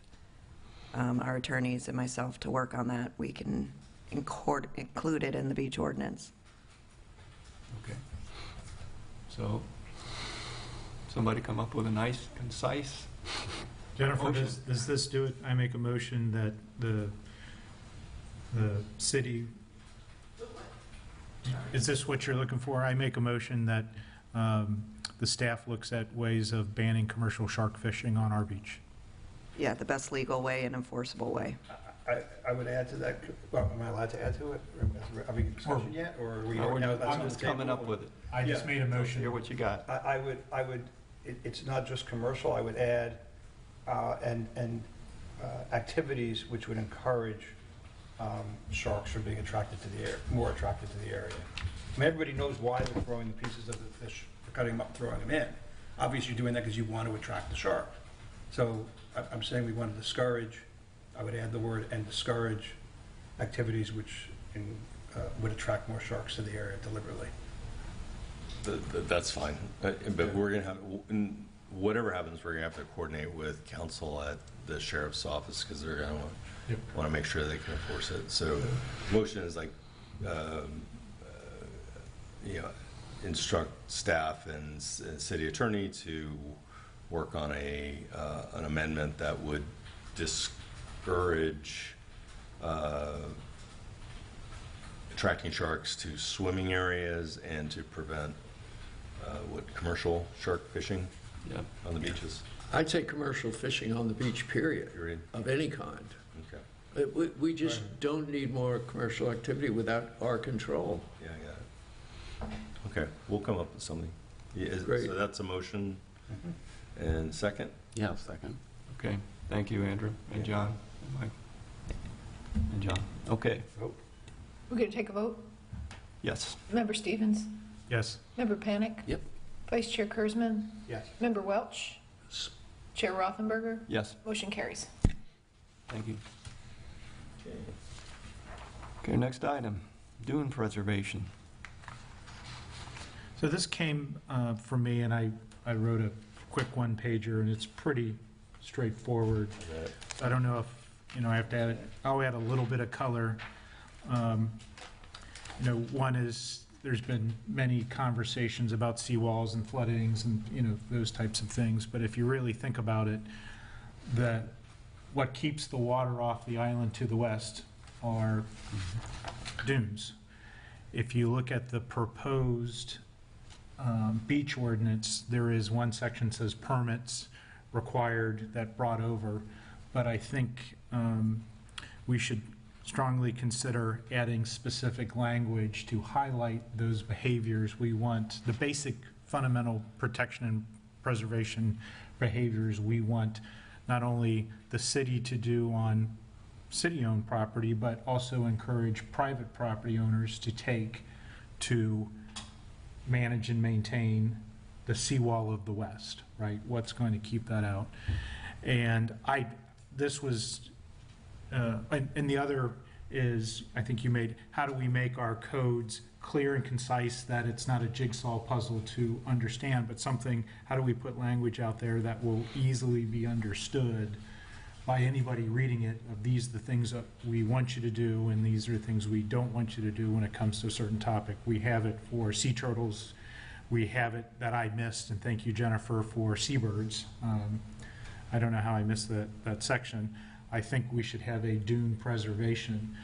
our attorneys and myself to work on that, we can include it in the beach ordinance. Okay. So, somebody come up with a nice, concise, Jennifer, Motion. does this do it? I make a motion that the city, is this what you're looking for? I make a motion that the staff looks at ways of banning commercial shark fishing on our beach. Yeah, the best legal way and enforceable way. I would add to that, well, am I allowed to add to it? Are we in discussion yet, or are we? no, now that's on I'm the just coming table? up with it. I just made a Hear motion. what you got. I would, it's not just commercial, I would add, and activities which would encourage sharks from being attracted to the air, more attracted to the area. I mean, everybody knows why they're throwing the pieces of the fish, for cutting them up and throwing them in. Obviously, you're doing that because you want to attract the shark. So I'm saying we want to discourage, I would add the word, and discourage activities which would attract more sharks to the area deliberately. That's fine. But we're going to have, whatever happens, we're going to have to coordinate with council at the sheriff's office, because they're going to want to make sure they can enforce it. So motion is like, instruct staff and city attorney to work on an amendment that would discourage attracting sharks to swimming areas and to prevent commercial shark fishing Yeah. on the beaches. I'd say commercial fishing on the beach, period, Period. of any kind. Okay. We just don't need more commercial activity without our control. Yeah, I got it. Okay, we'll come up with something. Great. So that's a motion. And second? Yeah, second. Okay, thank you, Andrew, and John, and Mike, and John. Okay, We're going to take a vote? yes. Member Stevens? Yes. Member Panic? Yep. Vice Chair Kurzman? Yes. Member Welch? Chair Rothenberger? Yes, Motion carries. thank you. Okay, next item, dune preservation. So this came from me, and I wrote a quick one-pager, and it's pretty straightforward. I don't know if, I have to add, I'll add a little bit of color. One is, there's been many conversations about seawalls and floodings and, those types of things, but if you really think about it, that what keeps the water off the island to the west are dunes. If you look at the proposed beach ordinance, there is one section that says permits required that brought over, but I think we should strongly consider adding specific language to highlight those behaviors we want, the basic fundamental protection and preservation behaviors we want not only the city to do on city-owned property, but also encourage private property owners to take to manage and maintain the seawall of the west, right? What's going to keep that out? And this was, and the other is, I think you made, how do we make our codes clear and concise, that it's not a jigsaw puzzle to understand, but something, how do we put language out there that will easily be understood by anybody reading it, of these are the things that we want you to do, and these are the things we don't want you to do when it comes to a certain topic. We have it for sea turtles. We have it that I missed, and thank you, Jennifer, for seabirds. I don't know how I missed that section. I think we should have a dune preservation.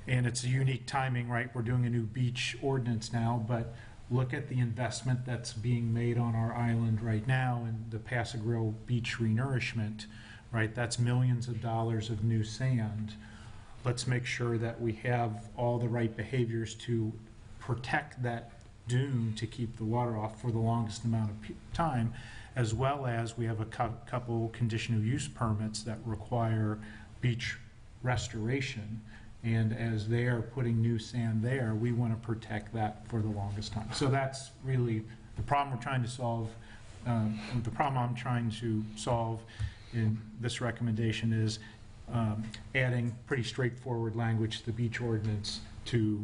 And it's a unique timing, right? We're doing a new beach ordinance now, but look at the investment that's being made on our island right now in the Passagrille Beach renourishment, right? That's millions of dollars of new sand. Let's make sure that we have all the right behaviors to protect that dune, to keep the water off for the longest amount of time, as well as we have a couple conditional use permits that require beach restoration. And as they are putting new sand there, we want to protect that for the longest time. So that's really the problem we're trying to solve. The problem I'm trying to solve in this recommendation is adding pretty straightforward language to the beach ordinance to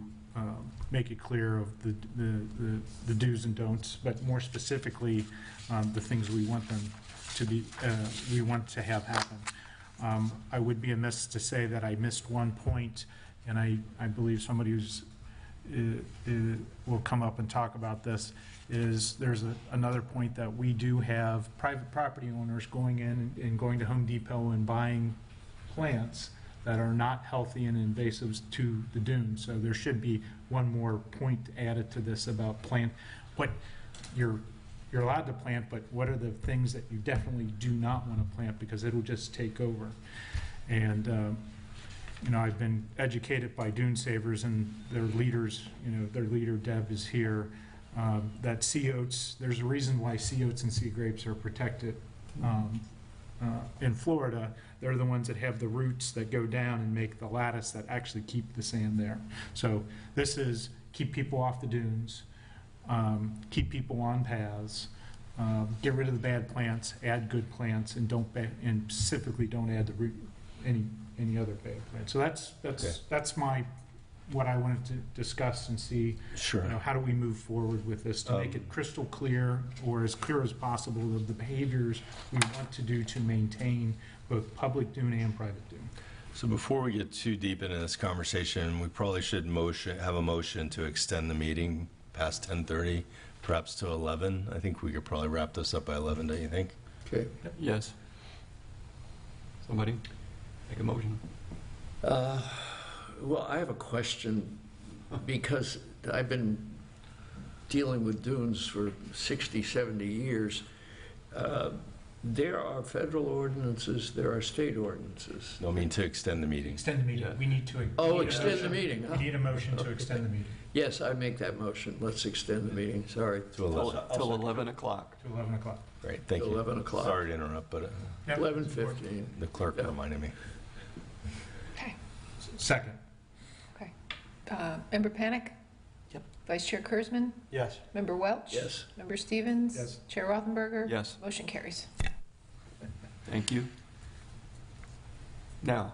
make it clear of the do's and don'ts, but more specifically, the things we want them to be, we want to have happen. I would be amiss to say that I missed one point, and I believe somebody who's will come up and talk about this, is there's another point that we do have private property owners going in and going to Home Depot and buying plants that are not healthy and invasive to the dunes. So there should be one more point added to this about what you're allowed to plant, but what are the things that you definitely do not want to plant, because it'll just take over. And you know, I've been educated by dune savers and their leaders. You know, their leader Deb is here. That sea oats, there's a reason why sea oats and sea grapes are protected in Florida. They're the ones that have the roots that go down and make the lattice that actually keep the sand there. So this is keep people off the dunes, keep people on paths, get rid of the bad plants, add good plants, and and specifically don't add the root any other bad plants. So that's what I wanted to discuss and see. Sure. You know, how do we move forward with this to make it crystal clear, or as clear as possible, of the behaviors we want to do to maintain both public dune and private dune. So before we get too deep into this conversation, we probably should have a motion to extend the meeting past 10:30, perhaps to 11. I think we could probably wrap this up by 11, don't you think? Okay. Yes. Somebody make a motion. Well, I have a question, because I've been dealing with dunes for 60, 70 years. There are federal ordinances, there are state ordinances. No, I mean to extend the meeting. Extend the meeting. Yeah. We need to. Oh, extend the meeting. We need a motion to extend the meeting Yes, I make that motion. Let's extend the meeting, sorry. To 11. Till 11 o'clock. to 11 o'clock. Great, thank you. 11 o'clock. Sorry to interrupt, but Yep. 11:15. the clerk Yeah. reminded me. Okay, Second. okay. Member Panic? Yep. Vice Chair Kurzman? Yes. Member Welch? Yes. Member Stevens? Yes. Chair Rothenberger? Yes. Motion carries. Thank you. Now,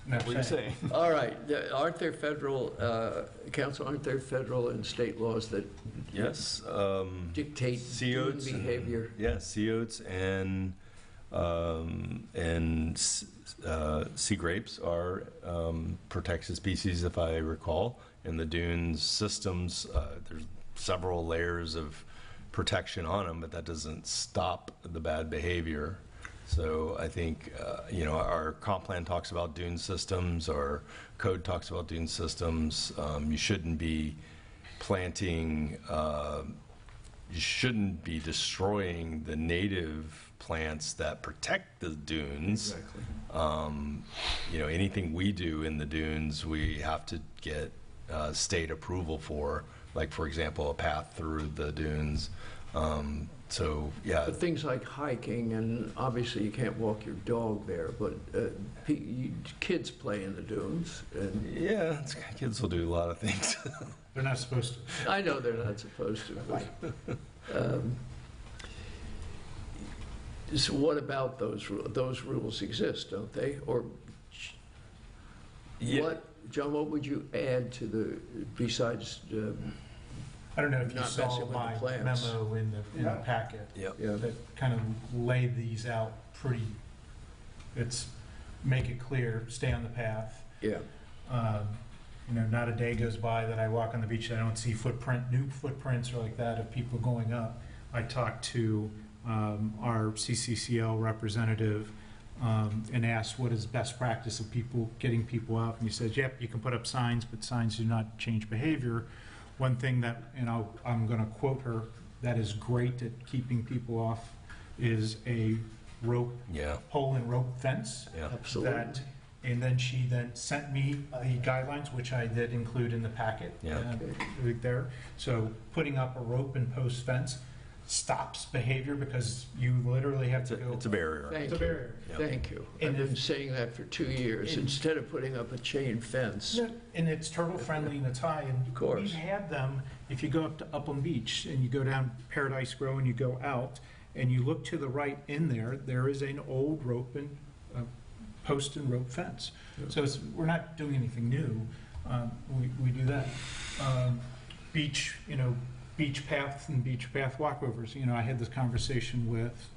what were you saying? All right, aren't there federal, Council, aren't there federal and state laws that Yes. dictate Sea dune oats and- behavior? Yeah, sea oats and sea grapes are protected species, if I recall. In the dunes systems, there's several layers of protection on them, but that doesn't stop the bad behavior. So I think, you know, our comp plan talks about dune systems, our code talks about dune systems. You shouldn't be planting, you shouldn't be destroying the native plants that protect the dunes. Exactly. You know, anything we do in the dunes, we have to get state approval for, like, for example, a path through the dunes. So, yeah. But things like hiking, and obviously you can't walk your dog there, but kids play in the dunes. And Yeah, kids will do a lot of things. They're not supposed to. I know they're not supposed to, but So what about those rules? Those rules exist, don't they? Or Yeah. John, what would you add to the, besides, I don't know if you Not saw messing with the my plants. memo in the packet. Yep. yeah, That kind of lay these out pretty, it's, make it clear, stay on the path. yeah, You know, not a day goes by that I walk on the beach that I don't see new footprints or like that of people going up. I talked to our CCCL representative and asked what is best practice of getting people out. And he says, yep, you can put up signs, but signs do not change behavior. One thing that, and I'm going to quote her, that is great at keeping people off is a rope, Yeah. pole and rope fence. Yeah. absolutely. And then she sent me the guidelines, which I did include in the packet. Yeah. Right there. So putting up a rope and post fence stops behavior because you literally have to go. It's a barrier. Thank It's a you. barrier. Yeah. Thank you. And I've been if- saying that for 2 years, And- instead of putting up a chain fence. And it's turtle friendly and it's high. And Of course. we've had them, if you go up to Upland Beach and you go down Paradise Row and you go out and you look to the right in there is an old rope and post and rope fence. So we're not doing anything new. We do that. Beach paths and beach path walkovers. You know, I had this conversation with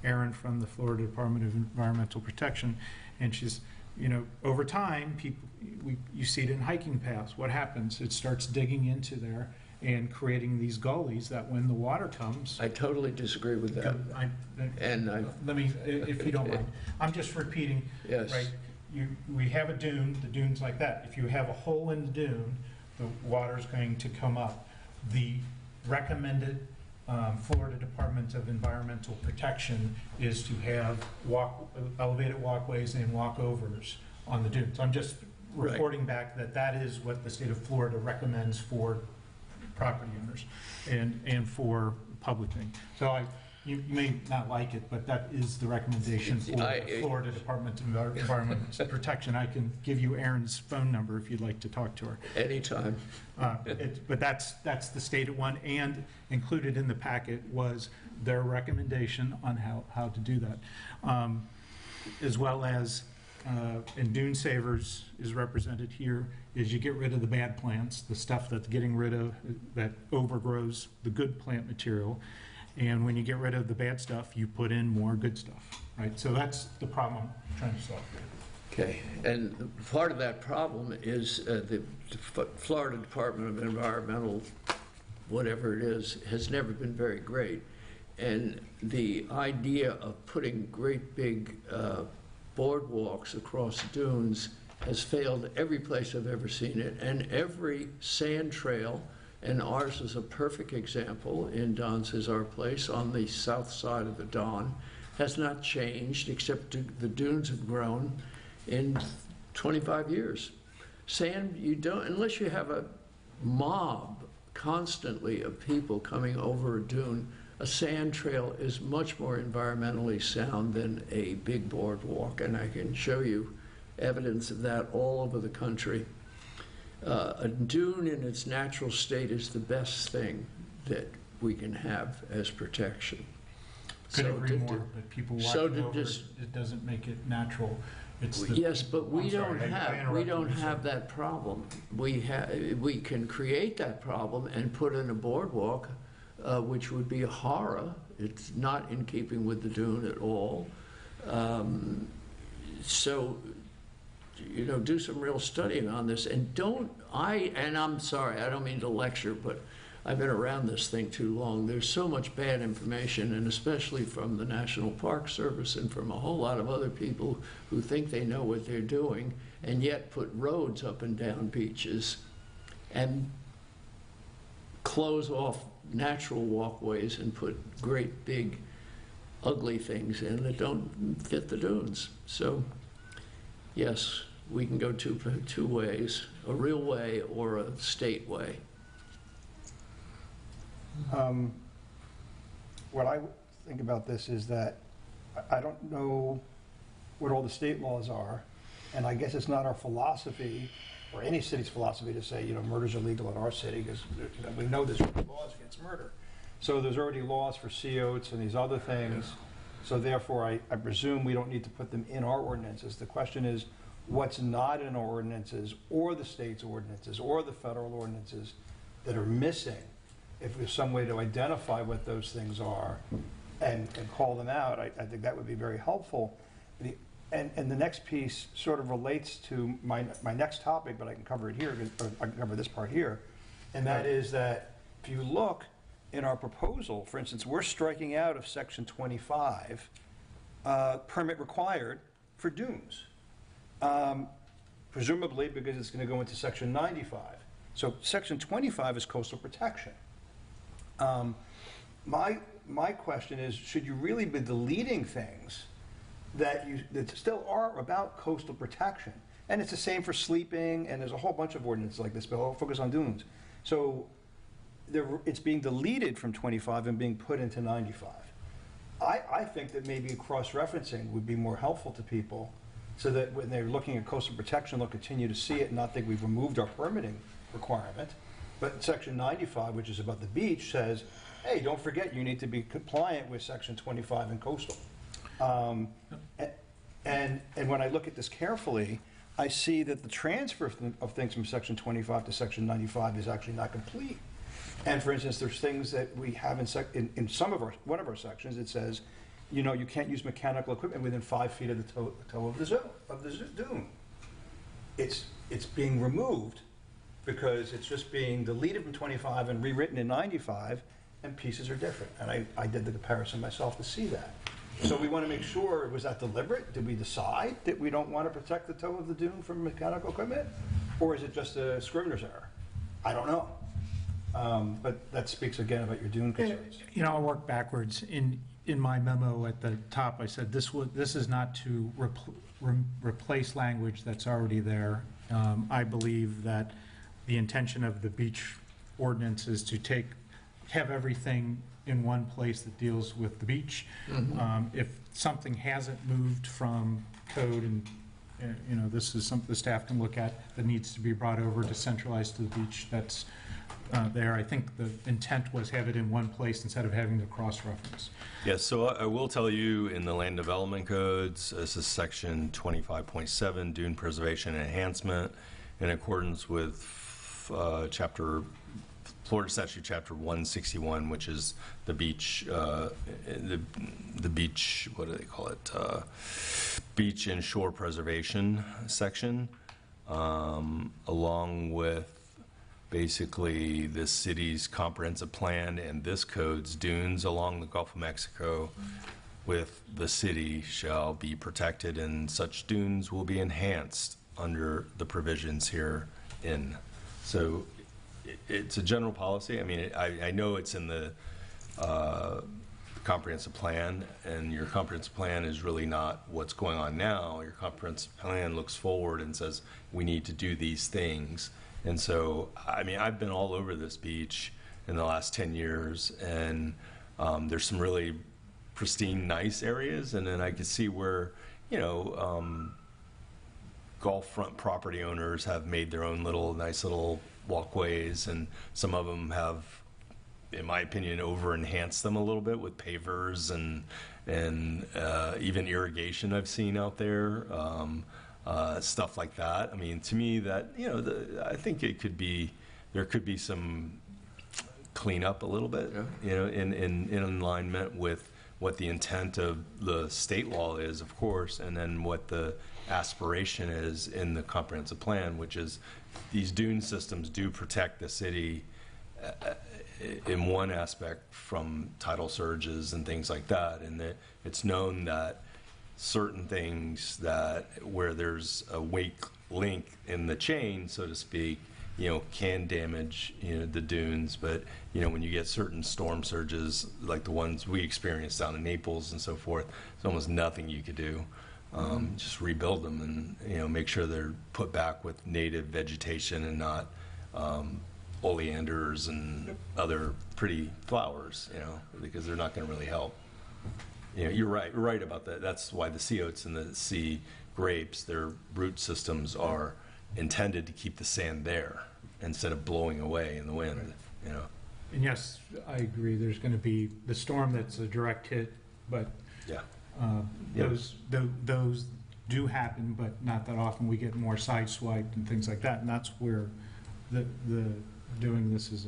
Erin from the Florida Department of Environmental Protection, and she's, you know, over time, you see it in hiking paths. What happens? It starts digging into there and creating these gullies that when the water comes. I totally disagree with that. And I, Let me, if you don't mind, I'm just repeating, yes, right? We have a dune, the dune's like that. If you have a hole in the dune, the water's going to come up. The recommended Florida Department of Environmental Protection is to have elevated walkways and walkovers on the dunes. I'm just Right. reporting back that is what the state of Florida recommends for property owners and for public thing. So you may not like it, but that is the recommendation for the Florida Department of Environmental Protection. I can give you Erin's phone number if you'd like to talk to her. anytime. But that's the stated one, and included in the packet was their recommendation on how to do that. As well as, and Dune Savers is represented here, is you get rid of the bad plants, the stuff that's getting rid of, that overgrows the good plant material. And when you get rid of the bad stuff, you put in more good stuff, right? So that's the problem I'm trying to solve. Okay, and part of that problem is the Florida Department of Environmental, whatever it is, has never been very great. And the idea of putting great big boardwalks across dunes has failed every place I've ever seen it, and every sand trail, and ours is a perfect example in Don's is our place on the south side of the Don, has not changed except the dunes have grown in 25 years. Sand, you don't, unless you have a mob constantly of people coming over a dune, a sand trail is much more environmentally sound than a big boardwalk, and I can show you evidence of that all over the country. A dune in its natural state is the best thing that we can have as protection. Couldn't agree to- more, but people so walking to over, just- it doesn't make it natural. It's the. Yes, but I'm we sorry, don't I have, we interrupted don't you, sir. have that problem. We can create that problem and put in a boardwalk, which would be a horror. It's not in keeping with the dune at all. So, you know, do some real studying on this, and I'm sorry, I don't mean to lecture, but I've been around this thing too long. There's so much bad information, and especially from the National Park Service and from a whole lot of other people who think they know what they're doing, and yet put roads up and down beaches and close off natural walkways and put great big ugly things in that don't fit the dunes. So, yes, we can go two ways, a real way or a state way. What I think about this is that I don't know what all the state laws are, and I guess it's not our philosophy, or any city's philosophy, to say, you know, murder's illegal in our city, because we know there's laws against murder. So there's already laws for sea oats and these other things. So therefore, I presume we don't need to put them in our ordinances. The question is, what's not in our ordinances, or the state's ordinances, or the federal ordinances that are missing? If there's some way to identify what those things are and call them out, I think that would be very helpful. And the next piece sort of relates to my next topic, but I can cover it here, or I can cover this part here. And that is that if you look in our proposal, for instance, we're striking out of section 25, permit required for dunes. Presumably because it's going to go into section 95. So section 25 is coastal protection. My question is, should you really be deleting things that still are about coastal protection? And it's the same for sleeping, and there's a whole bunch of ordinances like this, but I'll focus on dunes. So it's being deleted from 25 and being put into 95. I think that maybe cross-referencing would be more helpful to people, so that when they're looking at coastal protection, they'll continue to see it and not think we've removed our permitting requirement. But section 95, which is about the beach, says, hey, don't forget you need to be compliant with section 25 in coastal. And when I look at this carefully, I see that the transfer of things from section 25 to section 95 is actually not complete. And for instance, there's things that we have in one of our sections. It says, you know, you can't use mechanical equipment within 5 feet of the toe of the dune. It's being removed because it's just being deleted from 25 and rewritten in 95, and pieces are different. And I did the comparison myself to see that. So we want to make sure, was that deliberate? Did we decide that we don't want to protect the toe of the dune from mechanical equipment? Or is it just a Scrivener's error? I don't know. But that speaks again about your dune concerns. You know, I'll work backwards. In my memo at the top, I said this is not to replace language that's already there. I believe that the intention of the beach ordinance is to have everything in one place that deals with the beach. If something hasn't moved from code, and you know, this is something the staff can look at that needs to be brought over to centralize to the beach, that's there. I think the intent was have it in one place instead of having the cross-reference. Yes, so I will tell you, in the land development codes, this is section 25.7, dune preservation and enhancement, in accordance with Florida Statute Chapter 161, which is the beach, the beach, what do they call it? Beach and shore preservation section, along with basically the city's comprehensive plan and this code's dunes along the Gulf of Mexico with the city shall be protected, and such dunes will be enhanced under the provisions here in. So it's a general policy. I mean, I know it's in the comprehensive plan, and your comprehensive plan is really not what's going on now. Your comprehensive plan looks forward and says, we need to do these things. And so, I mean, I've been all over this beach in the last 10 years, and there's some really pristine, nice areas, and then I could see where, you know, Gulf front property owners have made their own nice little walkways, and some of them have, in my opinion, over-enhanced them a little bit with pavers and even irrigation I've seen out there, stuff like that. I mean, to me, that, you know, I think there could be some cleanup a little bit, you know, in alignment with what the intent of the state law is, of course, and then what the aspiration is in the comprehensive plan, which is these dune systems do protect the city in one aspect from tidal surges and things like that, and that it's known that certain things where there's a weak link in the chain, so to speak, you know, can damage, you know, the dunes. But, you know, when you get certain storm surges like the ones we experienced down in Naples and so forth, there's almost nothing you could do. Just rebuild them and, you know, make sure they're put back with native vegetation and not oleanders and other pretty flowers, you know, because they're not going to really help. You know, you're right about that. That's why the sea oats and the sea grapes, their root systems are intended to keep the sand there instead of blowing away in the wind, right. You know. And yes, I agree, there's going to be the storm that's a direct hit, but yeah, Yep. Those do happen, but not that often. We get more sideswiped and things like that, and that's where the doing this is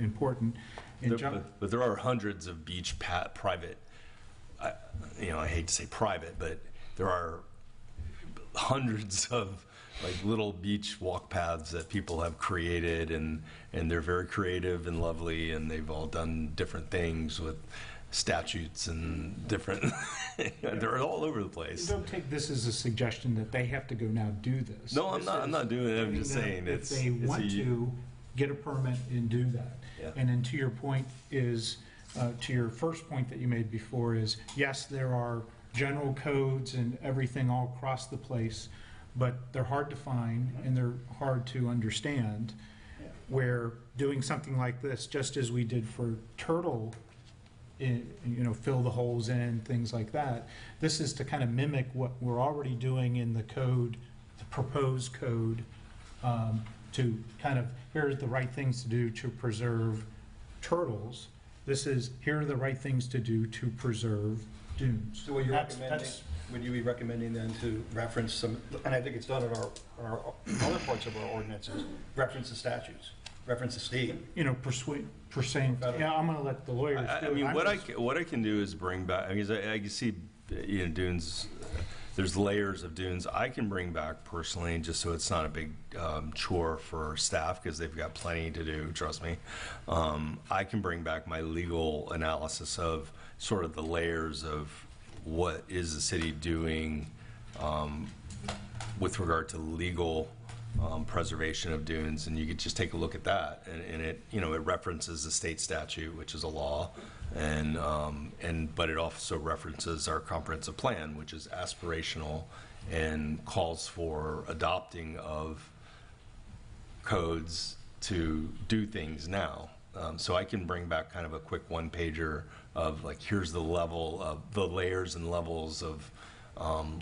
important. And But there are hundreds of beach private, I hate to say private, but there are hundreds of like little beach walk paths that people have created, and they're very creative and lovely, and they've all done different things with statutes and different, they're all over the place. Don't take this as a suggestion that they have to go now do this. No, I'm not doing it, I'm just saying If they want to, get a permit and do that. Yeah. And then to your point is, to your first point that you made before is, yes, there are general codes and everything all across the place, but they're hard to find and they're hard to understand, where doing something like this, just as we did for turtle, fill the holes in, things like that. This is to kind of mimic what we're already doing in the code, the proposed code, to kind of, here's the right things to do to preserve turtles. This is, here are the right things to do to preserve dunes. So would you be recommending then to reference some, and I think it's done in our other parts of our ordinances, reference the statutes, reference the state? Percent, yeah, I'm gonna let the lawyers do it. I mean, I'm just- what I can do is bring back, because I can see, dunes, there's layers of dunes. I can bring back personally, just so it's not a big chore for staff, because they've got plenty to do, trust me. I can bring back my legal analysis of sort of the layers of what is the city doing with regard to legal preservation of dunes, and you could just take a look at that, and it references the state statute, which is a law, but it also references our comprehensive plan, which is aspirational and calls for adopting of codes to do things now. So I can bring back kind of a quick one-pager of like, here's the level of the layers and levels of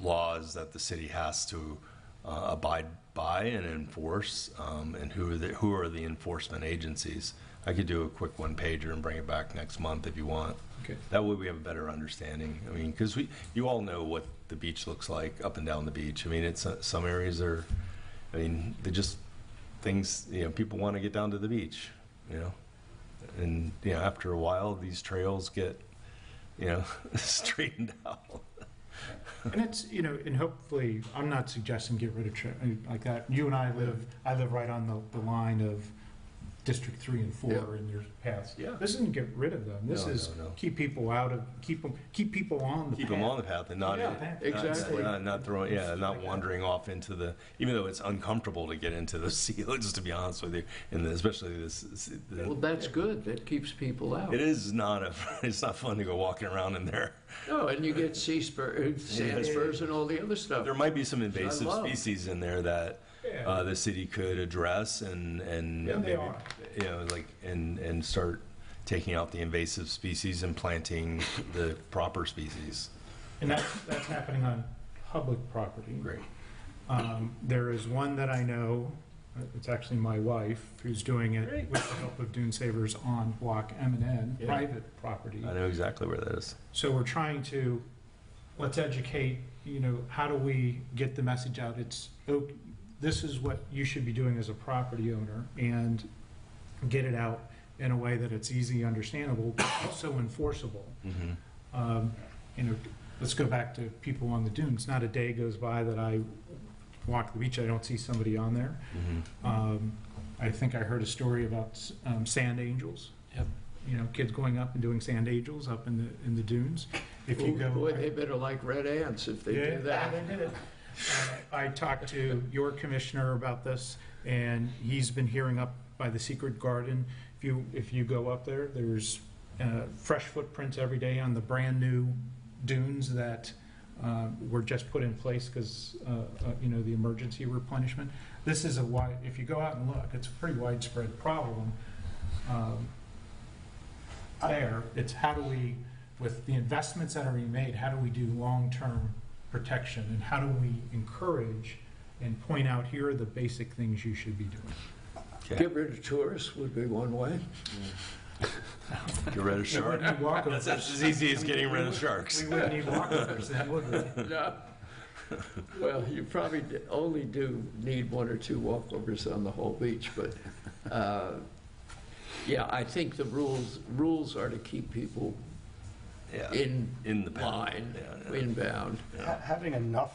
laws that the city has to abide by and enforce, and who are the enforcement agencies. I could do a quick one-pager and bring it back next month if you want. Okay. That way we have a better understanding. I mean, because you all know what the beach looks like up and down the beach. I mean, it's some areas are, they just things, people want to get down to the beach, and after a while these trails get, straightened out. And it's, and hopefully, I'm not suggesting get rid of like that. You and I live right on the line of District 3 and 4 in your paths. Yeah. This isn't get rid of them. This is keep people out of, keep people on the path. Keep them on the path and not, exactly. not throwing, not wandering off into the, even though it's uncomfortable to get into the seals, to be honest with you, and especially this. Well, that's good. That keeps people out. It is it's not fun to go walking around in there. No, and you get sand spurs and all the other stuff. There might be some invasive love. species in there that the city could address and they are. and start taking out the invasive species and planting the proper species. And that's happening on public property. Great. There is one that I know, it's actually my wife, who's doing it with the help of Dune Savers on Block M&N, private property. I know exactly where that is. So we're trying to, let's educate, how do we get the message out? This is what you should be doing as a property owner, and get it out in a way that it's easy, understandable, but also enforceable. Mm-hmm. Let's go back to people on the dunes. Not a day goes by that I walk the beach, I don't see somebody on there. Mm-hmm. I think I heard a story about sand angels. Yep. Kids going up and doing sand angels up in the dunes. If you go, Boy, they better like red ants if they do that. They did it. I talked to your commissioner about this, and he's been hearing up by the Secret Garden. If you go up there, there's fresh footprints every day on the brand new dunes that were just put in place because the emergency replenishment. This is if you go out and look, it's a pretty widespread problem. It's how do we, with the investments that are being made, how do we do long-term protection, and how do we encourage and point out, here are the basic things you should be doing. Okay. Get rid of tourists would be one way. Get rid of sharks. wouldn't need walkovers. That's as easy as getting rid of sharks. We wouldn't need walkovers then, would we? No. Well, you probably only do need one or two walkovers on the whole beach, but, yeah, I think the rules are to keep people Yeah. in the pound. line, Yeah. inbound. Having enough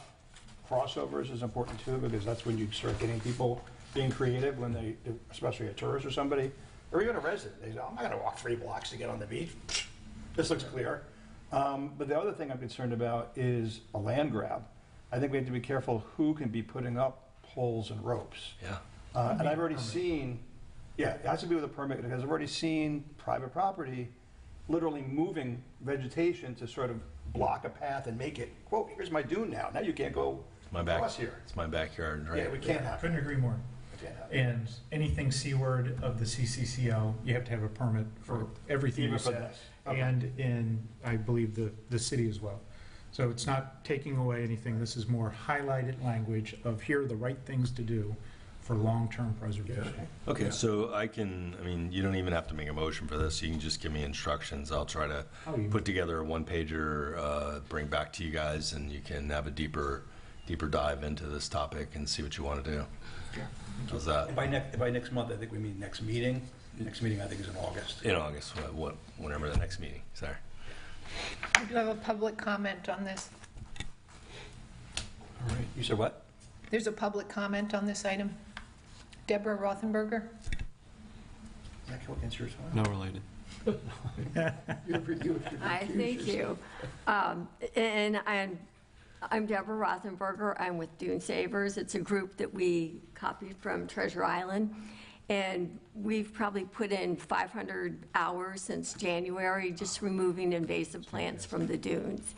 crossovers is important too, because that's when you start getting people being creative, when they, especially a tourist or somebody, or even a resident, they say, I'm not gonna walk 3 blocks to get on the beach. This looks clear. But the other thing I'm concerned about is a land grab. I think we have to be careful who can be putting up poles and ropes. Yeah. And I've already seen, yeah, it has to be with a permit, because I've already seen private property literally moving vegetation to sort of block a path and make it, quote, here's my dune now. Now you can't go My back. across here. It's my backyard, right? Yeah, we can't have it. Couldn't agree more. We can't have it. And anything seaward of the CCCO, you have to have a permit for everything Even you for said. this. Okay. And in, I believe, the city as well. So it's not taking away anything. This is more highlighted language of here are the right things to do for long-term preservation. Okay, so I mean, you don't even have to make a motion for this. You can just give me instructions. I'll try to Oh, you- put together a one-pager, bring back to you guys, and you can have a deeper dive into this topic and see what you want to do. How's that? And by next month, I think we mean next meeting. Next meeting, I think, is in August. In August, whenever the next meeting, sorry. We do have a public comment on this. All right. You said what? There's a public comment on this item. Deborah Rothenberger. That can answer your time. No related. Hi, thank you. And I'm Deborah Rothenberger. I'm with Dune Savers. It's a group that we copied from Treasure Island. And we've probably put in 500 hours since January, just removing invasive plants from the dunes.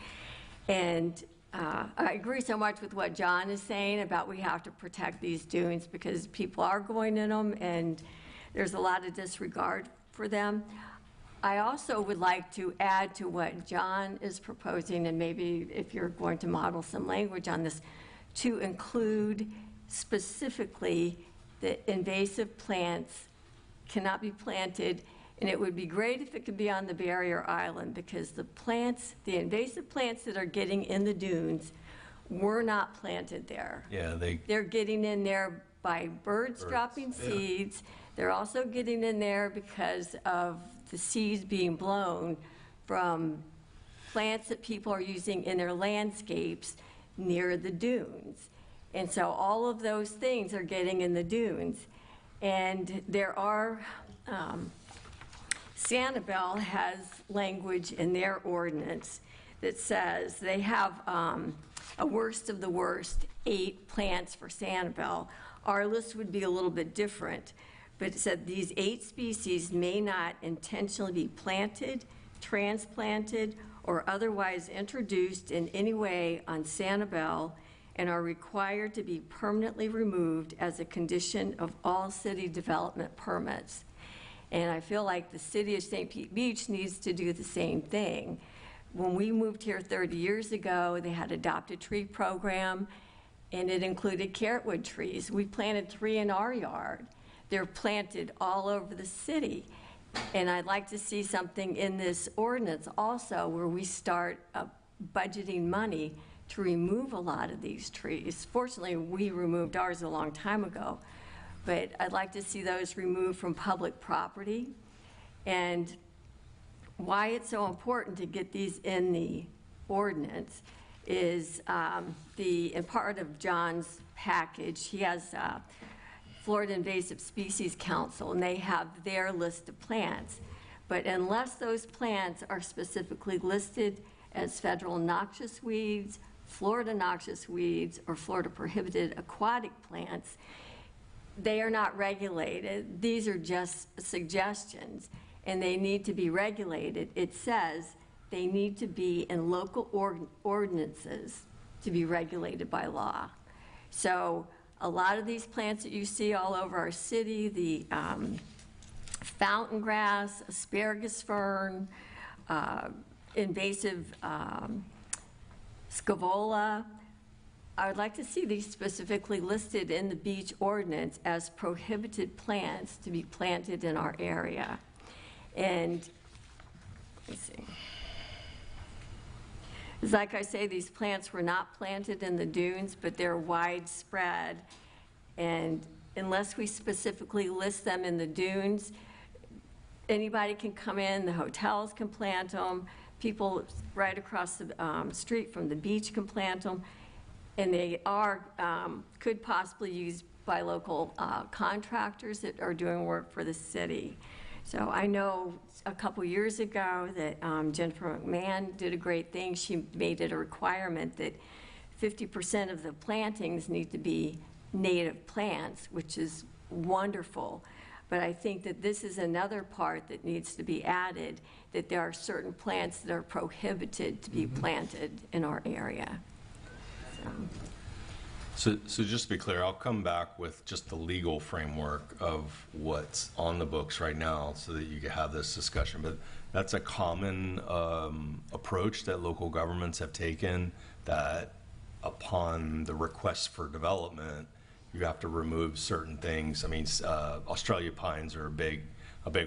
And I agree so much with what John is saying about we have to protect these dunes because people are going in them and there's a lot of disregard for them. I also would like to add to what John is proposing, and maybe if you're going to model some language on this, to include specifically that invasive plants cannot be planted, and it would be great if it could be on the barrier island because the invasive plants that are getting in the dunes were not planted there. Yeah, They're getting in there by birds dropping seeds. They're also getting in there because of the seeds being blown from plants that people are using in their landscapes near the dunes. And so all of those things are getting in the dunes. And there are, Sanibel has language in their ordinance that says they have a worst of the worst 8 plants for Sanibel. Our list would be a little bit different, but it said these 8 species may not intentionally be planted, transplanted, or otherwise introduced in any way on Sanibel and are required to be permanently removed as a condition of all city development permits. And I feel like the city of St. Pete Beach needs to do the same thing. When we moved here 30 years ago, they had adopted tree program, and it included carrotwood trees. We planted 3 in our yard. They're planted all over the city. And I'd like to see something in this ordinance also where we start budgeting money to remove a lot of these trees. Fortunately, we removed ours a long time ago, but I'd like to see those removed from public property. And why it's so important to get these in the ordinance is in part of John's package, he has Florida Invasive Species Council, and they have their list of plants. But unless those plants are specifically listed as federal noxious weeds, Florida noxious weeds, or Florida prohibited aquatic plants, they are not regulated. These are just suggestions, and they need to be regulated. It says they need to be in local ordinances to be regulated by law. So a lot of these plants that you see all over our city, the fountain grass, asparagus fern, invasive scavola, I would like to see these specifically listed in the beach ordinance as prohibited plants to be planted in our area. And Let's see. It's like I say, these plants were not planted in the dunes, but they're widespread. And unless we specifically list them in the dunes, anybody can come in, the hotels can plant them, people right across the street from the beach can plant them, and they are, could possibly used by local contractors that are doing work for the city. So I know a couple years ago that Jennifer McMahon did a great thing. She made it a requirement that 50% of the plantings need to be native plants, which is wonderful. But I think that this is another part that needs to be added, that there are certain plants that are prohibited to be planted in our area. So just to be clear, I'll come back with just the legal framework of what's on the books right now so that you can have this discussion. But that's a common approach that local governments have taken, that upon the request for development, you have to remove certain things. I mean, Australia pines are a big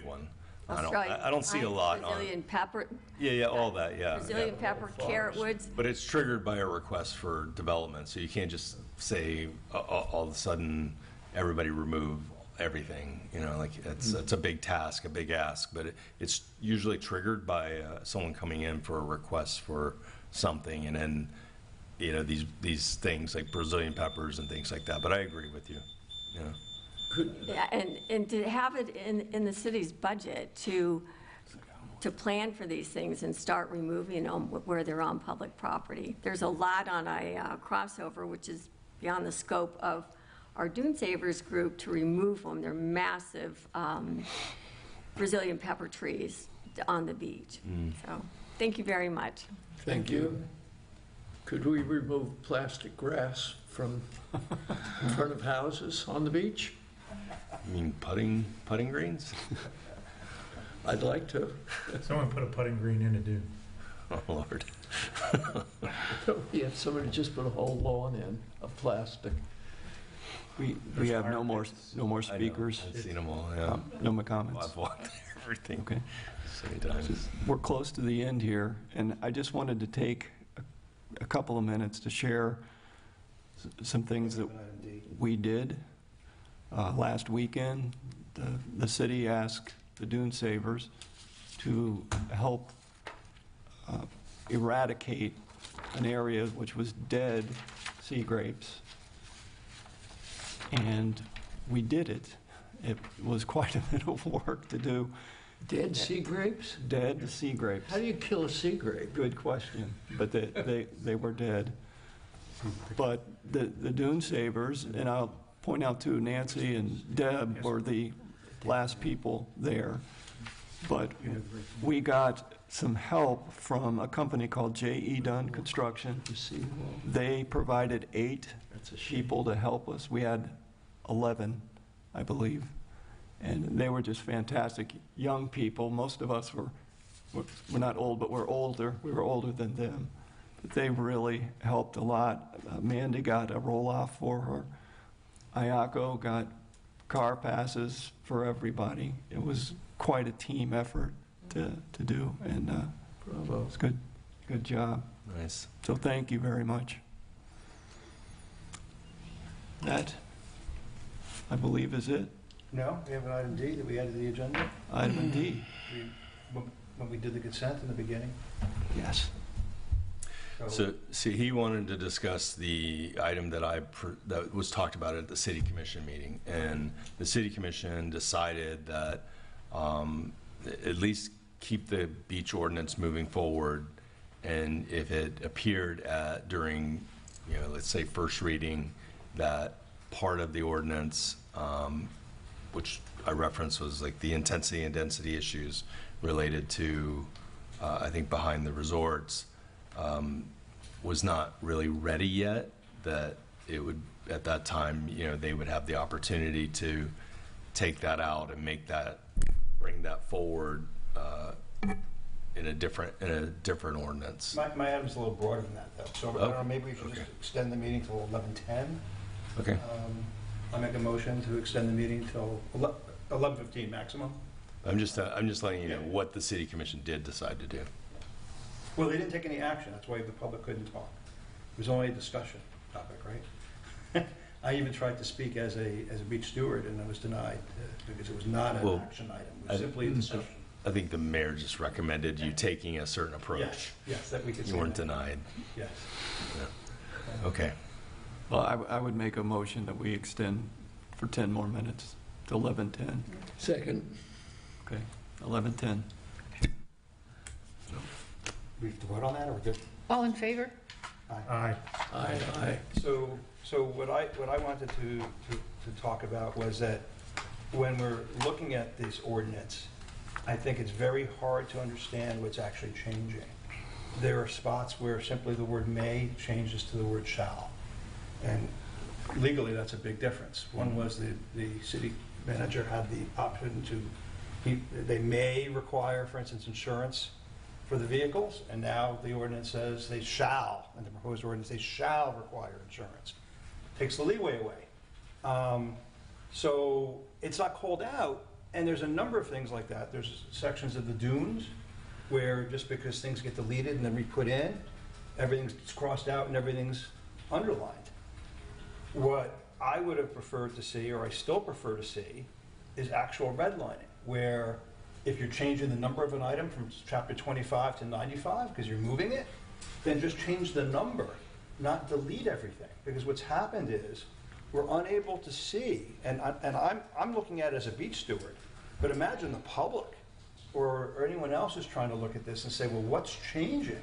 one. I don't see a lot on. Brazilian pepper. Yeah, all that, yeah. Brazilian pepper, carrot woods. But it's triggered by a request for development, so you can't just say all of a sudden everybody remove everything. You know, like it's a big task, a big ask, but it's usually triggered by someone coming in for a request for something, and then you know these things like Brazilian peppers and things like that. But I agree with you. Yeah. Yeah, and to have it in the city's budget to plan for these things and start removing them where they're on public property. There's a lot on a crossover, which is beyond the scope of our Dune Savers group to remove them. They're massive Brazilian pepper trees on the beach. So thank you very much. Thank you. Could we remove plastic grass from in front of houses on the beach? You mean putting greens? I'd like to. Someone put a putting green in a dune. Oh, Lord. Yeah, somebody just put a whole lawn in of plastic. We have no more speakers. I've seen them all, yeah. No more comments. I've walked there, everything. Okay. So many times. We're close to the end here, and I just wanted to take a couple of minutes to share some things that we did. Last weekend, the city asked the Dune Savers to help eradicate an area which was dead sea grapes. And we did it. It was quite a bit of work to do. Dead sea grapes? Dead sea grapes. How do you kill a sea grape? Good question, but they were dead. But the Dune Savers, and I'll point out too, Nancy and Deb were the last people there. But we got some help from a company called J.E. Dunn Construction. They provided 8 people to help us. We had 11, I believe. And they were just fantastic young people. Most of us we're not old, but we're older. We were older than them. But they really helped a lot. Amanda got a roll-off for her. Ayako got car passes for everybody. It was quite a team effort to do, and Bravo. it's good job. Nice. So thank you very much. That, I believe, is it. No, we have an item D that we added to the agenda. Item D. When we did the consent in the beginning. Yes. So, see, he wanted to discuss the item that was talked about at the city commission meeting, and the city commission decided that at least keep the beach ordinance moving forward, and if it appeared during, let's say first reading, that part of the ordinance, which I referenced was like the intensity and density issues related to, I think, behind the resorts, was not really ready yet, that it would, at that time, they would have the opportunity to take that out and bring that forward in a different ordinance. My item's a little broader than that, though. So I don't know, maybe we should just extend the meeting till 11:10. Okay. I make a motion to extend the meeting till 11:15 maximum. I'm just letting you know what the city commission did decide to do. Well, they didn't take any action, that's why the public couldn't talk. It was only a discussion topic, right? I even tried to speak as a beach steward, and I was denied, because it was not an action item, it was simply a discussion. I think the mayor just recommended you taking a certain approach. Yes, that we could say You weren't that. denied. Yes. Yeah. Okay. Well, I would make a motion that we extend for 10 more minutes to 11:10. Second. Okay, 11:10. We have to vote on that, or we're good? All in favor? Aye. Aye, aye. So what I wanted to talk about was that when we're looking at this ordinance, I think it's very hard to understand what's actually changing. There are spots where simply the word may changes to the word shall. And legally, that's a big difference. One was the city manager had the option to, they may require, for instance, insurance for the vehicles, and now the ordinance says they shall, in the proposed ordinance, they shall require insurance. Takes the leeway away. So it's not called out, and there's a number of things like that. There's sections of the dunes where just because things get deleted and then re-put in, everything's crossed out and everything's underlined. What I would have preferred to see, or I still prefer to see, is actual redlining, where if you're changing the number of an item from chapter 25 to 95, because you're moving it, then just change the number, not delete everything. Because what's happened is, we're unable to see, and I'm looking at it as a beach steward, but imagine the public or anyone else who's trying to look at this and say, well, what's changing?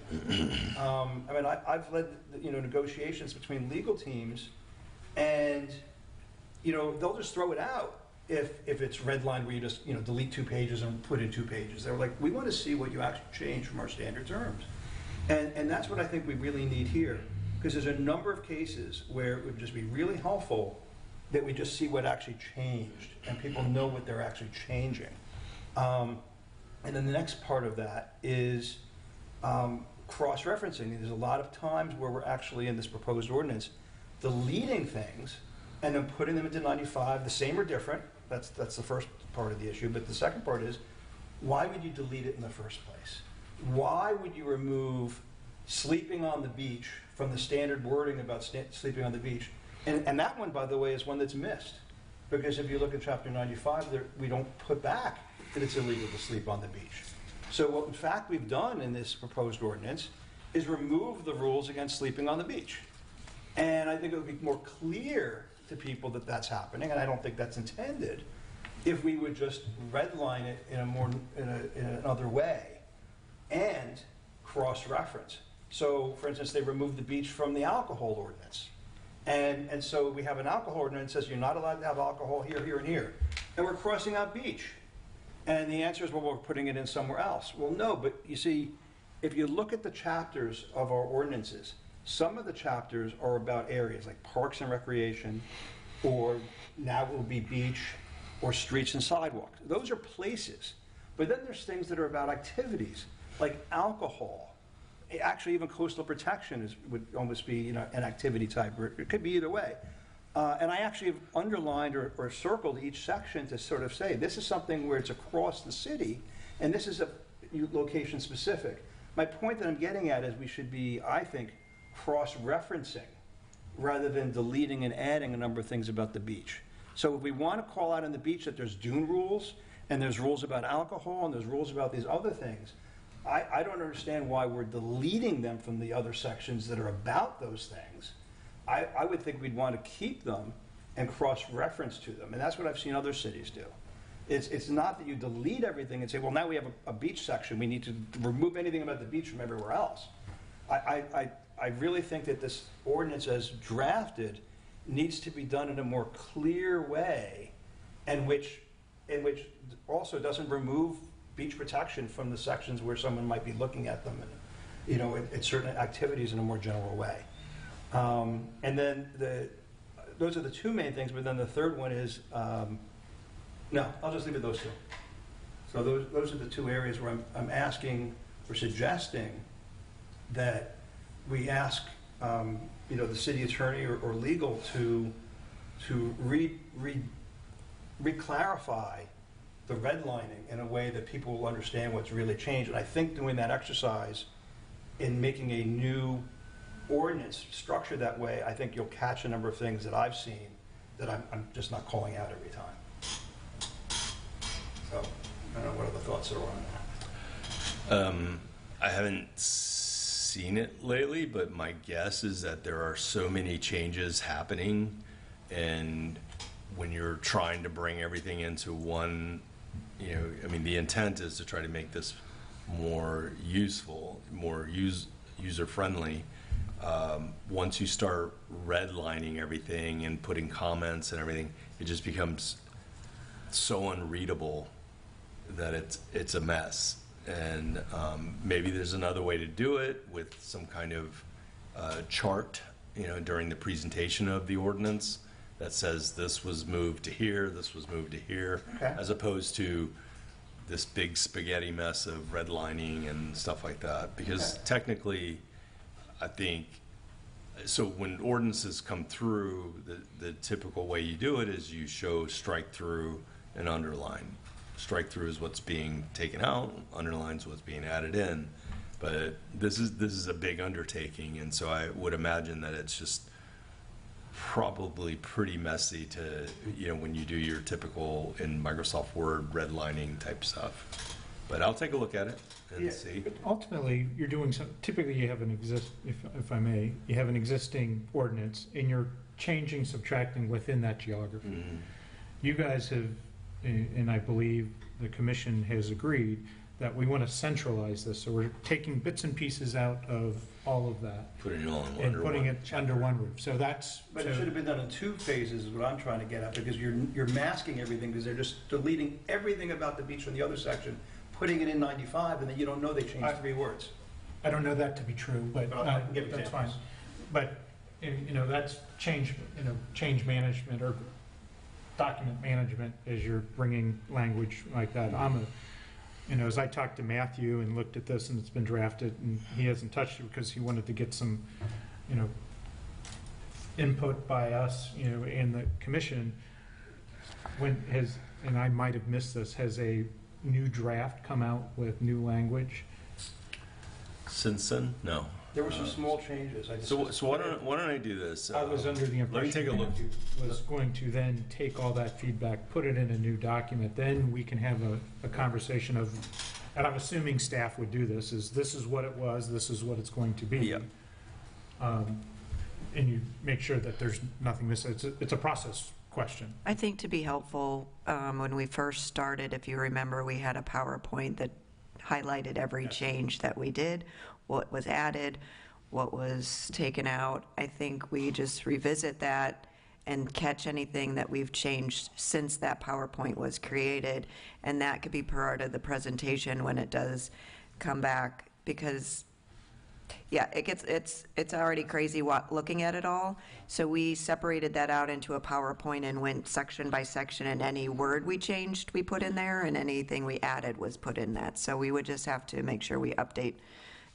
I mean, I've led negotiations between legal teams, and they'll just throw it out if it's redlined where you just delete 2 pages and put in 2 pages. They're like, we want to see what you actually change from our standard terms, and that's what I think we really need here. Because there's a number of cases where it would just be really helpful that we just see what actually changed and people know what they're actually changing. And then the next part of that is cross-referencing. There's a lot of times where we're actually in this proposed ordinance deleting things and then putting them into 95, the same or different. That's the first part of the issue. But the second part is, why would you delete it in the first place? Why would you remove sleeping on the beach from the standard wording about sleeping on the beach? And that one, by the way, is one that's missed. Because if you look at chapter 95, we don't put back that it's illegal to sleep on the beach. So what in fact we've done in this proposed ordinance is remove the rules against sleeping on the beach. And I think it would be more clear to people that that's happening, and I don't think that's intended, if we would just redline it in another way and cross-reference. So, for instance, they removed the beach from the alcohol ordinance. And so we have an alcohol ordinance that says you're not allowed to have alcohol here, here, and here. And we're crossing out beach. And the answer is, well, we're putting it in somewhere else. Well, no, but you see, if you look at the chapters of our ordinances, some of the chapters are about areas like parks and recreation, or now it will be beach, or streets and sidewalks. Those are places. But then there's things that are about activities, like alcohol. Actually, even coastal protection would almost be an activity type, or it could be either way. And I actually have underlined or circled each section to sort of say, this is something where it's across the city, and this is a location specific. My point that I'm getting at is we should be, I think, cross-referencing rather than deleting and adding a number of things about the beach. So if we want to call out on the beach that there's dune rules, and there's rules about alcohol, and there's rules about these other things, I don't understand why we're deleting them from the other sections that are about those things. I would think we'd want to keep them and cross-reference to them, and that's what I've seen other cities do. It's not that you delete everything and say, well, now we have a beach section, we need to remove anything about the beach from everywhere else. I really think that this ordinance as drafted needs to be done in a more clear way, and which also doesn't remove beach protection from the sections where someone might be looking at them and, at certain activities in a more general way. And then those are the 2 main things, but then the third one is, no, I'll just leave it those 2. So those are the 2 areas where I'm asking or suggesting that we ask, the city attorney or legal to re-clarify the redlining in a way that people will understand what's really changed. And I think doing that exercise in making a new ordinance structured that way, I think you'll catch a number of things that I've seen that I'm just not calling out every time. So, I don't know what other thoughts there are on that. I haven't seen it lately, but my guess is that there are so many changes happening, and when you're trying to bring everything into one, you know, I mean, the intent is to try to make this more useful, more user-friendly. Once you start redlining everything and putting comments and everything, it just becomes so unreadable that it's a mess. And maybe there's another way to do it with some kind of chart, you know, during the presentation of the ordinance that says this was moved to here, this was moved to here, Okay. as opposed to this big spaghetti mess of redlining and stuff like that. Because technically, I think, so when ordinances come through, the typical way you do it is you show strike through and underline. Strike through is what's being taken out, underline is what's being added in. But this is a big undertaking, and so I would imagine that it's just probably pretty messy to, you know, when you do your typical in Microsoft Word redlining type stuff. But I'll take a look at it and see. But ultimately, you're doing some, typically you have if I may, you have an existing ordinance and you're changing, subtracting within that geography. Mhm. You guys have, and I believe the commission has agreed, that we want to centralize this. So we're taking bits and pieces out of all of that Put it all and putting it under one roof. So that's. But it should have been done in 2 phases is what I'm trying to get at, because you're masking everything, because they're just deleting everything about the beach from the other section, putting it in 95, and then you don't know they changed 3 words. I don't know that to be true, but I can give that's fine. examples. But, you know, that's change management or document management as you're bringing language like that. You know, as I talked to Matthew and looked at this and it's been drafted and he hasn't touched it because he wanted to get some, you know, input by us, you know, and the commission, and I might have missed this, has a new draft come out with new language? Since then, no. There were some small changes. So why don't I do this? I was under the impression Let me take a look. Matthew was going to then take all that feedback, put it in a new document, then we can have a conversation of, and I'm assuming staff would do this is what it was, this is what it's going to be. Yeah. And you make sure that there's nothing missing. It's a process question. I think to be helpful, when we first started, if you remember, we had a PowerPoint that highlighted every change that we did, what was added, what was taken out. I think we just revisit that and catch anything that we've changed since that PowerPoint was created, and that could be part of the presentation when it does come back, because yeah, it's already crazy looking at it all. So we separated that out into a PowerPoint and went section by section, and any word we changed we put in there, and anything we added was put in that. So we would just have to make sure we update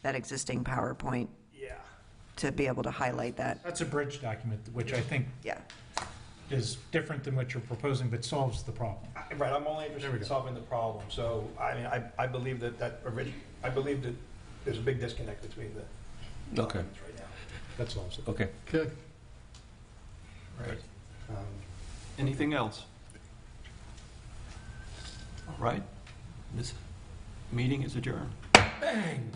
that existing PowerPoint to be able to highlight that. That's a bridge document, which I think Yeah. is different than what you're proposing, but solves the problem. Right, I'm only interested There we in go. solving the problem. So, I mean, I believe I believe that there's a big disconnect between the Okay. documents right now. That solves it. Okay. Okay. Right. Anything else? All right. This meeting is adjourned. Bang!